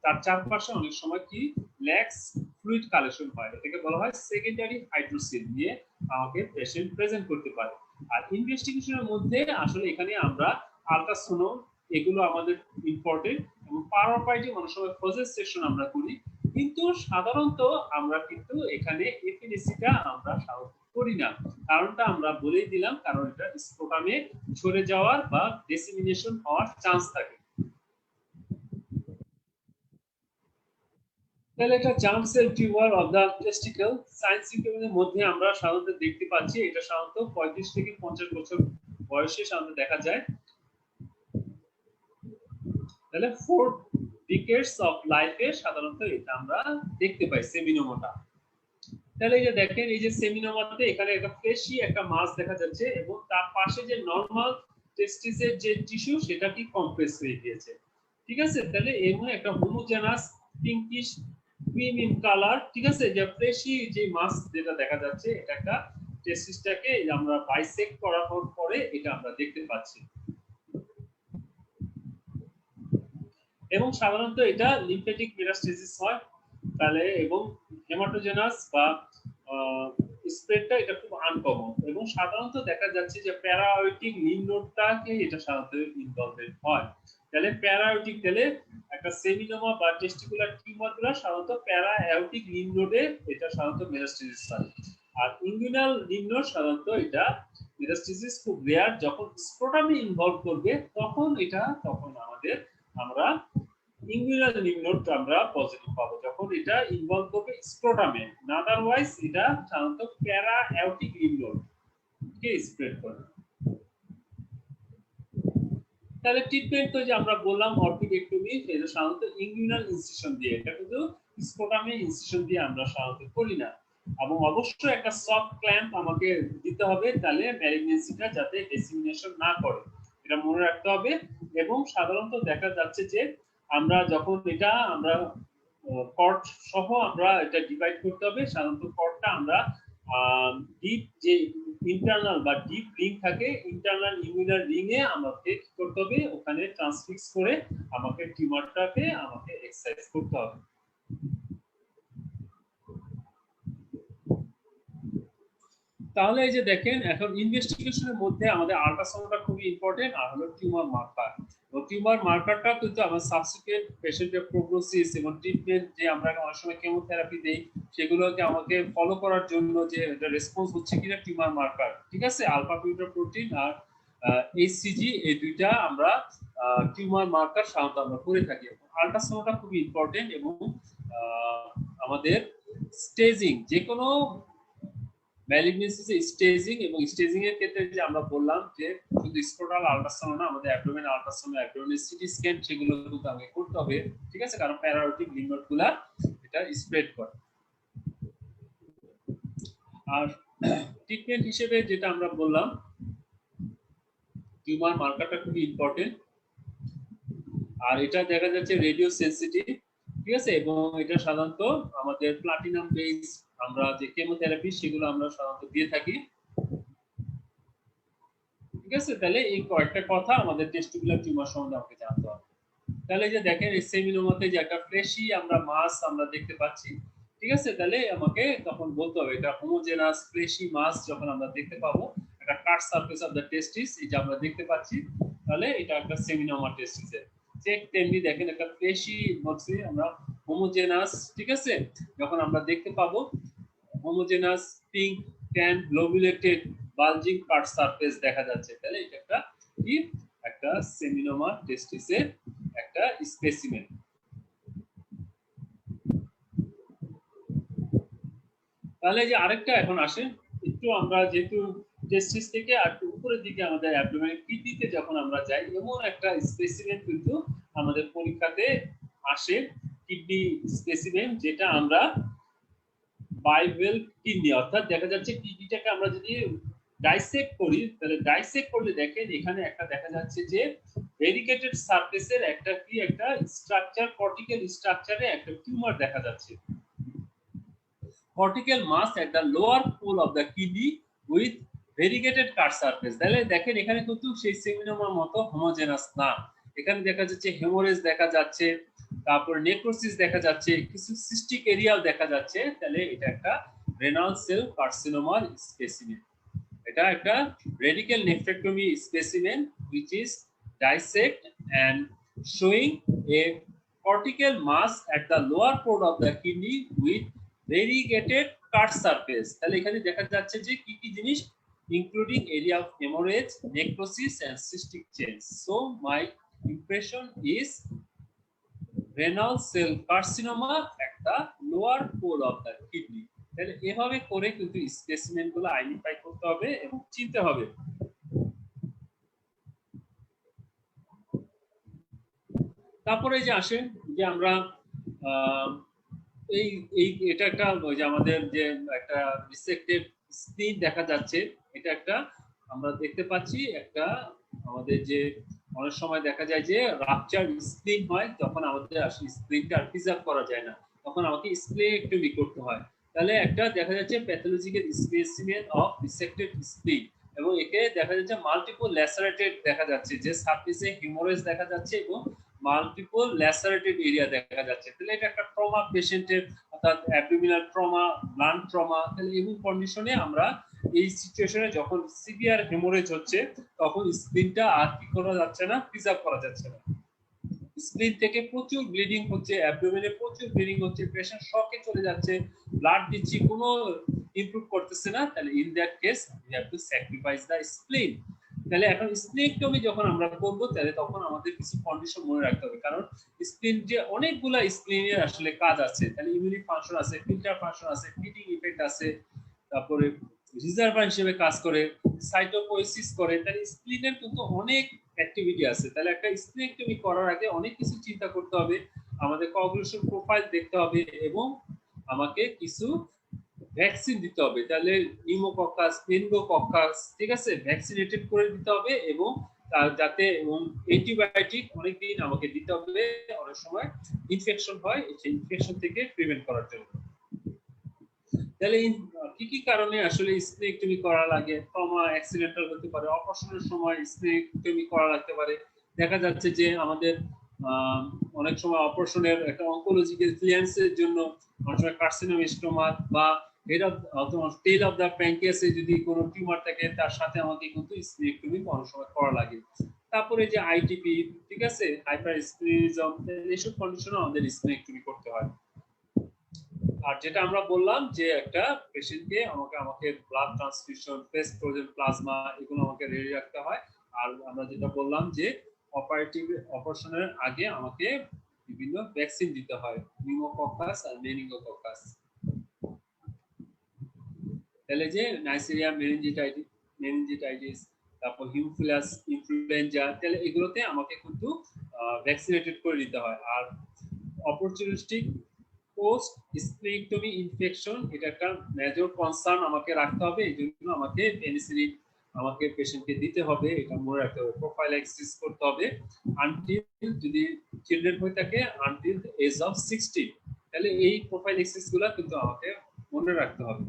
তার চারপাশে অনেক সময় কি ল্যাক্স ফ্লুইড কালেকশন হয়, এটাকে বলা হয় সেকেন্ডারি হাইড্রোসিল দিয়ে আমাকে পেশেন্ট প্রেজেন্ট করতে পারে। আর ইনভেস্টিগেশনের মধ্যে আসলে এখানে আমরা আলট্রাসোনো এগুলো আমাদের ইম্পর্টেন্ট, এবং পাওয়ারপাইটি অনেক সময় প্রসেস সেকশন আমরা করি, কিন্তু সাধারণত আমরা কিন্তু এখানে এফিনিসিটা আমরা করি না, কারণটা আমরা বলেই দিলাম, কারণ এটা স্ক্রোটামে ছড়ে যাওয়ার বা ডিসেমিনেশন হওয়ার চান্স থাকে। তাহলে এটা germ cell tumour of the testicle sign সিম্পটমের মধ্যে আমরা সাধারণত দেখতে পাচ্ছি, এটা সাধারণত 35 থেকে 50 বছর বয়সে সাধারণত দেখা যায়। তাহলে 4 ডিকেডস অফ লাইফে সাধারণত এটা আমরা দেখতে পাই সেমিনোমাটা। তাহলে এই যে দেখেন এই যে সেমিনোমাতে এখানে একটা ফ্লেশি একটা মাস দেখা যাচ্ছে, এবং তার পাশে যে নরমাল টেস্টিসের যে টিস্যু সেটা কি কম্প্রেস হয়ে গিয়েছে, ঠিক আছে। তাহলে এমন একটা homogeneous pinkish cream in colour, ঠিক আছে, যে ফ্লেশি যে মাস যেটা দেখা যাচ্ছে এটা একটা টেস্টিসটাকে আমরা বাইসেক্ট করার পরে এটা আমরা দেখতে পাচ্ছি। এবং সাধারণত এটা লিম্ফেটিক মেটাস্টেসিস হয় তাহলে, এবং হেমাটোজেনাস বা স্প্রেডটা এটা খুব আনকমন, এবং সাধারণত দেখা যাচ্ছে যে প্যারাআয়োটিক লিম্ফ নোডটাকে এটা সাধারণত ইনভলভমেন্ট হয়। তাহলে প্যারাআয়োটিক তাহলে একটা সেমিনোমা বা টেস্টিকুলার টিউমারগুলো সাধারণত প্যারাআয়োটিক লিম্ফ নোডে এটা সাধারণত মেটাস্টেসিস হয়। আর ইনগুইনাল লিম্ফ নোড সাধারণত এটা মেটাস্টেসিস খুব রেয়ার, যখন স্ক্রোটামে ইনভলভ করবে তখন আমরা ইনগুইনাল লিম্ফ নোড আমরা পজিটিভ পাবো, যখন এটা ইনভলভ করবে স্ক্রোটামে। আদারওয়াইজ এটা সাধারণত প্যারাআয়োটিক লিম্ফ নোড কে স্প্রেড করে। তাহলে ট্রিটমেন্ট তো যে আমরা বললাম অর্পিডেক্টমি, এটা সাধারণত ইনগুইনাল ইনসিশন দিয়ে, এটা কিন্তু স্ক্রোটামে ইনসিশন দিয়ে আমরা সাধারণত করি না। এবং অবশ্যই একটা সফট ক্ল্যাম্প আমাকে দিতে হবে, তাহলে ম্যালিগনেন্সিটা যাতে ডিসেমিনেশন না করে, এটা মনে রাখতে হবে। এবং সাধারণত দেখা যাচ্ছে যে আমরা যখন এটা আমরা কর্ড সহ আমরা এটা ডিভাইড করতে হবে। সাধারণত কর্ডটা আমরা ডিপ যে ইন্টারনাল বা ডিপ রিং থাকে, ইন্টারনাল ইমিউনাল রিং এ আমাকে কি করতে হবে, ওখানে ট্রান্সফিক্স করে আমাকে টিউমারটাকে আমাকে এক্সারসাইজ করতে হবে। তাহলে এই যে দেখেন, এখন ইনভেস্টিগেশনের মধ্যে আমাদের আল্ট্রাসাউন্ডটা খুবই ইম্পর্টেন্ট, আর হলো টিউমার মার্কার। তো টিউমার মার্কারটা কিন্তু আমার সাবসিকুয়েন্ট পেশেন্টের প্রোগ্নোসিস এবং ট্রিটমেন্ট যে আমরা অনেক সময় কেমোথেরাপি দেই, সেগুলোকে আমাকে ফলো করার জন্য যে রেসপন্স হচ্ছে কিনা টিউমার মার্কার, ঠিক আছে, আলফা প্রোটিন আর এইচসিজি, এই দুইটা আমরা টিউমার মার্কার সাধারণত আমরা করে থাকি। আল্ট্রাসাউন্ডটা খুবই ইম্পর্টেন্ট, এবং আমাদের স্টেজিং, যে কোনো ম্যালিগনেন্সিস স্টেজিং, এবং স্টেজিং এর ক্ষেত্রে যে আমরা বললাম যে শুধু স্ক্রোটাল আল্ট্রাসাউন্ড না, আমাদের abdomen ultrasound, abdomen CT scan, সেগুলো কিন্তু আগে করতে হবে, ঠিক আছে, কারণ প্যারাআয়োটিক লিম্ফ নোডগুলা এটা স্প্রেড করে। আর ট্রিটমেন্ট হিসেবে যেটা আমরা বললাম, টিউমার মার্কারটা খুবই ইম্পর্টেন্ট, আর এটা দেখা যাচ্ছে রেডিও সেনসিটিভ, ঠিক আছে, এবং এটা সাধারণত আমাদের প্লাটিনাম বেস আমরা যে কেমোথেরাপি সেগুলো আমরা সাধারণত দিয়ে থাকি, ঠিক আছে। তাহলে এই কয়েকটা কথা আমাদের টেস্টিকুলার টিউমার সম্বন্ধে আমাকে জানতে হবে। তাহলে যে দেখেন এই সেমিনোমাতে যে একটা ফ্লেশি আমরা মাস আমরা দেখতে পাচ্ছি, ঠিক আছে, তাহলে আমাকে তখন বলতে হবে এটা হোমোজেনাস ফ্লেশি মাস যখন আমরা দেখতে পাবো, একটা কাট সারফেস অফ দ্য টেস্টিস এই যে আমরা দেখতে পাচ্ছি, তাহলে এটা একটা সেমিনোমা টেস্টিসের চেক। তেমনি দেখেন একটা ফ্লেশি হচ্ছে আমরা হোমোজেনাস, ঠিক আছে, যখন আমরা দেখতে পাবো হোমোজেনাস পিঙ্ক ট্যান গ্লোবুলেটেড বালজিং কাট সারফেস দেখা যাচ্ছে, তাহলে এটা একটা কি, একটা সেমিনোমা টেস্টিসের একটা স্পেসিমেন। তাহলে যে আরেকটা এখন আসেন একটু, আমরা যেহেতু টেস্টিস থেকে আর একটু উপরের দিকে আমাদের অ্যাবডোমেন কিডনিতে যখন আমরা যাই, এমন একটা স্পেসিমেন কিন্তু আমাদের পরীক্ষাতে আসে, কিডনি স্পেসিমেন, যেটা আমরা বাইভেল কিডনি, অর্থাৎ দেখা যাচ্ছে কিডনিটাকে আমরা যদি ডাইসেক্ট করি, তাহলে ডাইসেক্ট করলে দেখেন এখানে একটা দেখা যাচ্ছে যে ভেরিকেটেড সারফেসের একটা কি একটা স্ট্রাকচার, কর্টিক্যাল স্ট্রাকচারে একটা টিউমার দেখা যাচ্ছে, cortical mass at the lower pole of the kidney with variegated cut surface। তাহলে দেখেন এখানে কিন্তু সেই সেমিনোমার মতো হোমোজেনাস না, এখানে দেখা যাচ্ছে হেমোরেজ দেখা যাচ্ছে, তারপর নেক্রোসিস দেখা যাচ্ছে, কিছু সিস্টিক এরিয়াও দেখা যাচ্ছে, তাহলে এটা একটা রেনাল সেল কার্সিনোমার স্পেসিমেন। এটা একটা radical nephrectomy specimen which is dissect and showing a cortical mass at the lower pole of the kidney with variegated cut surface। তাহলে এখানে দেখা যাচ্ছে যে কি কি জিনিস, including area of hemorrhage, necrosis and cystic change। So my impression is renal cell carcinoma at the lower pole of the kidney। তাহলে এভাবে করে কিন্তু স্পেসিমেন গুলো আইডেন্টিফাই করতে হবে এবং চিনতে হবে। তারপরে যে আসেন যে আমরা এই এই এটা একটা ওই যে আমাদের যে একটা রিসেক্টেড স্প্লিন দেখা যাচ্ছে, এটা একটা আমরা দেখতে পাচ্ছি একটা আমাদের যে অনেক সময় দেখা যায় যে রাপচার স্প্লিন হয়, তখন আমাদের আসলে স্প্লিনটা প্রিজার্ভ করা যায় না, তখন আমাকে স্প্লেনেক্টমি করতে হয়। তাহলে একটা দেখা যাচ্ছে প্যাথোলজিক্যাল স্পেসিমেন অফ রিসেক্টেড স্প্লিন, এবং একে দেখা যাচ্ছে মাল্টিপল ল্যাসারেটেড দেখা যাচ্ছে, যে সারফেসে হিমোরেজ দেখা যাচ্ছে এবং মাল্টিপল ল্যাসারেটেড এরিয়া দেখা যাচ্ছে, তাহলে এটা একটা ট্রমা পেশেন্টের, অর্থাৎ অ্যাবডোমিনাল ট্রমা, ব্লান্ট ট্রমা। তাহলে এই কন্ডিশনে আমরা এই সিচুয়েশনে যখন সিভিয়ার হেমোরেজ হচ্ছে তখন স্প্লিনটা আর কি করা যাচ্ছে না, প্রিজার্ভ করা যাচ্ছে না। স্প্লিন থেকে প্রচুর ব্লিডিং হচ্ছে, অ্যাবডোমেনে প্রচুর ব্লিডিং হচ্ছে, পেশেন্ট শকে চলে যাচ্ছে, ব্লাড দিচ্ছি কোনো ইমপ্রুভ করতেছে না, তাহলে in that case we have to sacrifice the স্প্লিন। তাহলে এখন স্প্লিনেক্টমি যখন আমরা করব তাহলে তখন আমাদের কিছু কন্ডিশন মনে রাখতে হবে, কারণ স্প্লিন যে অনেকগুলা স্প্লিনের আসলে কাজ আছে, তাহলে ইমিউনি ফাংশন আছে, ফিল্টার ফাংশন আছে, ফিটিং ইফেক্ট আছে, তারপরে রিজার্ভার হিসেবে কাজ করে, সাইটোপোয়েসিস করে, তাহলে স্প্লিনের কিন্তু অনেক অ্যাক্টিভিটি আছে। তাহলে একটা স্প্লিনেক্টমি করার আগে অনেক কিছু চিন্তা করতে হবে, আমাদের কোয়াগুলেশন প্রোফাইল দেখতে হবে এবং আমাকে কিছু ভ্যাকসিন দিতে হবে, তাহলে নিউমোকক্কাস, মেনিনগোকক্কাস, ঠিক আছে, ভ্যাকসিনেটেড করে দিতে হবে এবং যাতে অ্যান্টিবায়োটিক অনেকদিন আমাকে দিতে হবে, অনেক সময় ইনফেকশন হয়, সেই ইনফেকশন থেকে প্রিভেন্ট করার জন্য। তাহলে কি কি কারণে আসলে স্প্লিনেক্টমি করা লাগে? ট্রমা, অ্যাক্সিডেন্টাল হতে পারে, অপারেশনের সময় স্প্লিনেক্টমি করা লাগতে পারে। দেখা যাচ্ছে যে আমাদের অনেক সময় অপারেশনের একটা অনকোলজিক্যাল ক্লিয়ারেন্সের জন্য অনেক সময় কার্সিনোমেস্টোমা বা head of tail of the প্যানক্রিয়াসে যদি কোনো টিউমার থাকে তার সাথে আমাকে কিন্তু স্প্লিনেক্টমি অনেক সময় করা লাগে। তারপরে যে আইটিপি, ঠিক আছে, হাইপারস্প্লিনিজম, এইসব কন্ডিশনে আমাদের স্প্লিনেক্টমি করতে হয়। আর যেটা আমরা বললাম যে একটা পেশেন্টকে আমাকে blood transfusion, face frozen plasma, এগুলো আমাকে রেডি রাখতে হয়। আর আমরা যেটা বললাম যে অপারেশনের আগে আমাকে বিভিন্ন ভ্যাকসিন দিতে হয়, নিউমোকক্কাস আর মেনিনগোকক্কাস। তাহলে যে নাইসেরিয়া মেনিনজিটাইটিস, তারপর হিমোফিলাস ইনফ্লুয়েঞ্জা, তাহলে এগুলোতে আমাকে কিন্তু ভ্যাকসিনেটেড করে দিতে হয়। আর অপরচুনিস্টিক পোস্ট স্প্লিনেক্টমি ইনফেকশন, এটা একটা মেজর কনসার্ন আমাকে রাখতে হবে, এই জন্য আমাকে পেনিসিলিন আমাকে পেশেন্টকে দিতে হবে, এটা মনে রাখতে হবে। প্রোফাইল্যাক্সিস করতে হবে আনটিল, যদি চিলড্রেন হয়ে থাকে, আনটিল এজ অফ 16। তাহলে এই প্রোফাইল্যাক্সিস গুলা কিন্তু আমাকে মনে রাখতে হবে।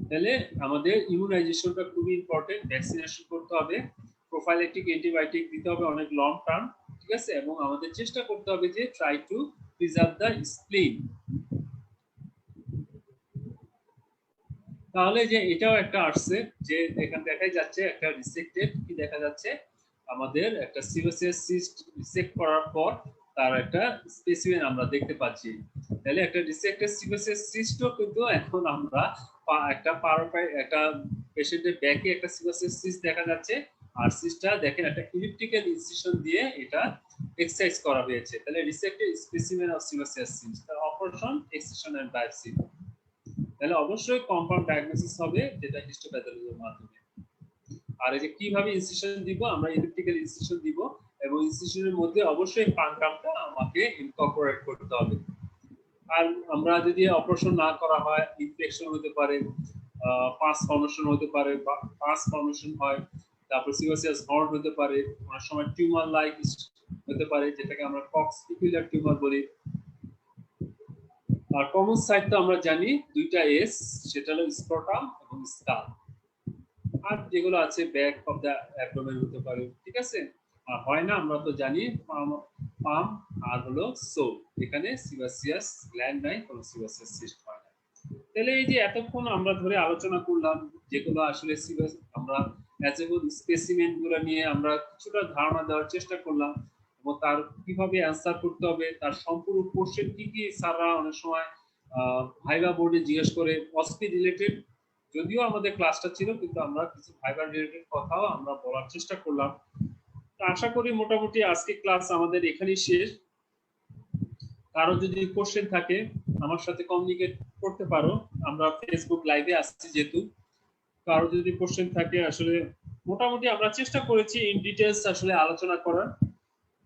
তাহলে আমাদের ইমিউনাইজেশনটা খুবই ইম্পর্টেন্ট, ভ্যাকসিনেশন করতে হবে, প্রোফাইলেটিক অ্যান্টিবায়োটিক দিতে হবে অনেক লং টার্ম, ঠিক আছে, এবং আমাদের চেষ্টা করতে হবে যে ট্রাই টু প্রিজার্ভ দ্য স্প্লিন। তাহলে যে এটাও একটা আসছে যে এখানে দেখাই যাচ্ছে একটা রিসেক্টেড, কি দেখা যাচ্ছে, আমাদের একটা সিভাসিয়াস সিস্ট রিসেক্ট করার পর তার একটা স্পেসিমেন আমরা দেখতে পাচ্ছি। তাহলে একটা রিসেক্টেড সিভাসিয়াস সিস্টও কিন্তু এখন আমরা একটা একটা পেশেন্টের ব্যাকে একটা সিভাসিয়াস সিস্ট দেখা যাচ্ছে, আর সিস্টটা দেখেন একটা ইলিপ্টিক্যাল ইনসিশন দিয়ে এটা এক্সারসাইজ করা হয়েছে। তাহলে রিসেক্টেড স্পেসিমেন অফ সিভাসিয়াস সিস্ট, তার অপারেশন, এক্সিশন এন্ড বায়োপসি। তাহলে অবশ্যই কনফার্ম ডায়াগনোসিস হবে, যেটা হিস্টোপ্যাথোলজির মাধ্যমে। আর এই যে কিভাবে ইনসিশন দিব, আমরা ইলিপ্টিক্যাল ইনসিশন দিব এবং ইনসিশনের মধ্যে অবশ্যই পানকামটা আমাকে ইনকর্পোরেট করতে হবে। আর আমরা যদি অপারেশন না করা হয়, ইনফেকশন হতে পারে, পাস ফর্মেশন হতে পারে, বা পাস ফর্মেশন হয়, তারপর সিভাসিয়াস হর্ন হতে পারে, অনেক সময় টিউমার লাইক হতে পারে, যেটাকে আমরা কক্স পিকুলার টিউমার বলি। আর কমন সাইট তো আমরা জানি দুইটা এস, সেটা হলো স্ক্রোটাম এবং স্কাল। আর যেগুলো আছে ব্যাক অফ দা অ্যাবডোমেন হতে পারে, ঠিক আছে। আর হয় না, আমরা তো জানি পাম আর হলো সো, এখানে সিভাসিয়াস গ্ল্যান্ড নাই, কোনো সিভাসিয়াস সিস্ট হয় না। তাহলে এই যে এতক্ষণ আমরা ধরে আলোচনা করলাম, যেগুলো আসলে আমরা অ্যাজ এ হোল স্পেসিমেন গুলো নিয়ে আমরা কিছুটা ধারণা দেওয়ার চেষ্টা করলাম, এবং তার কিভাবে অ্যান্সার করতে হবে, তার সম্পূর্ণ কোশ্চেন কি কি স্যাররা অনেক সময় ভাইবা বোর্ডে জিজ্ঞেস করে অস্পি রিলেটেড, যদিও আমাদের ক্লাসটা ছিল কিন্তু আমরা কিছু ভাইবা রিলেটেড কথাও আমরা বলার চেষ্টা করলাম। আশা করি মোটামুটি আজকে ক্লাস আমাদের এখানেই শেষ। কারো যদি কোশ্চেন থাকে আমার সাথে কমিউনিকেট করতে পারো, আমরা ফেসবুক লাইভে আসছি যেহেতু। কারো যদি কোশ্চেন থাকে, আসলে মোটামুটি আমরা চেষ্টা করেছি ইন ডিটেইলস আসলে আলোচনা করার।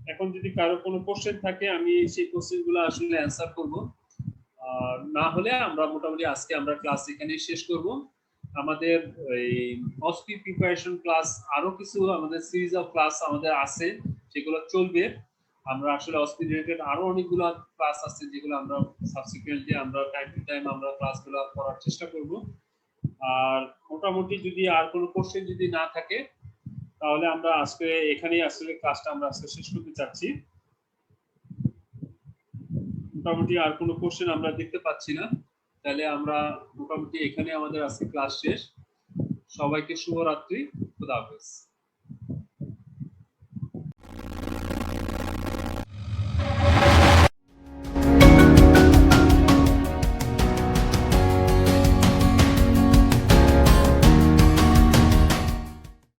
এখন যদি কারো কোনো কোশ্চেন থাকে আমি সেই কোশ্চেনগুলো আসলে অ্যানসার করব, আর না হলে আমরা মোটামুটি আজকে আমরা ক্লাস এখানেই শেষ করব। আমাদের এই অস্পি প্রিপারেশন ক্লাস আরো কিছু আমাদের সিরিজ অফ ক্লাস আমাদের আছে, সেগুলো চলবে। আমরা আসলে অস্পি রিলেটেড আরো অনেকগুলো ক্লাস আছে যেগুলো আমরা সাবসিকুয়েন্টলি আমরা টাইম টু টাইম আমরা ক্লাসগুলো করার চেষ্টা করব। আর মোটামুটি যদি আর কোনো কোশ্চেন যদি না থাকে তাহলে আমরা আজকে এখানেই আসলে ক্লাসটা আমরা আজকে শেষ করতে চাচ্ছি। মোটামুটি আর কোনো কোশ্চেন আমরা দেখতে পাচ্ছি না, তাহলে আমরা মোটামুটি এখানে আমাদের আজকে ক্লাস শেষ। সবাইকে শুভরাত্রি, খোদা হাফেজ।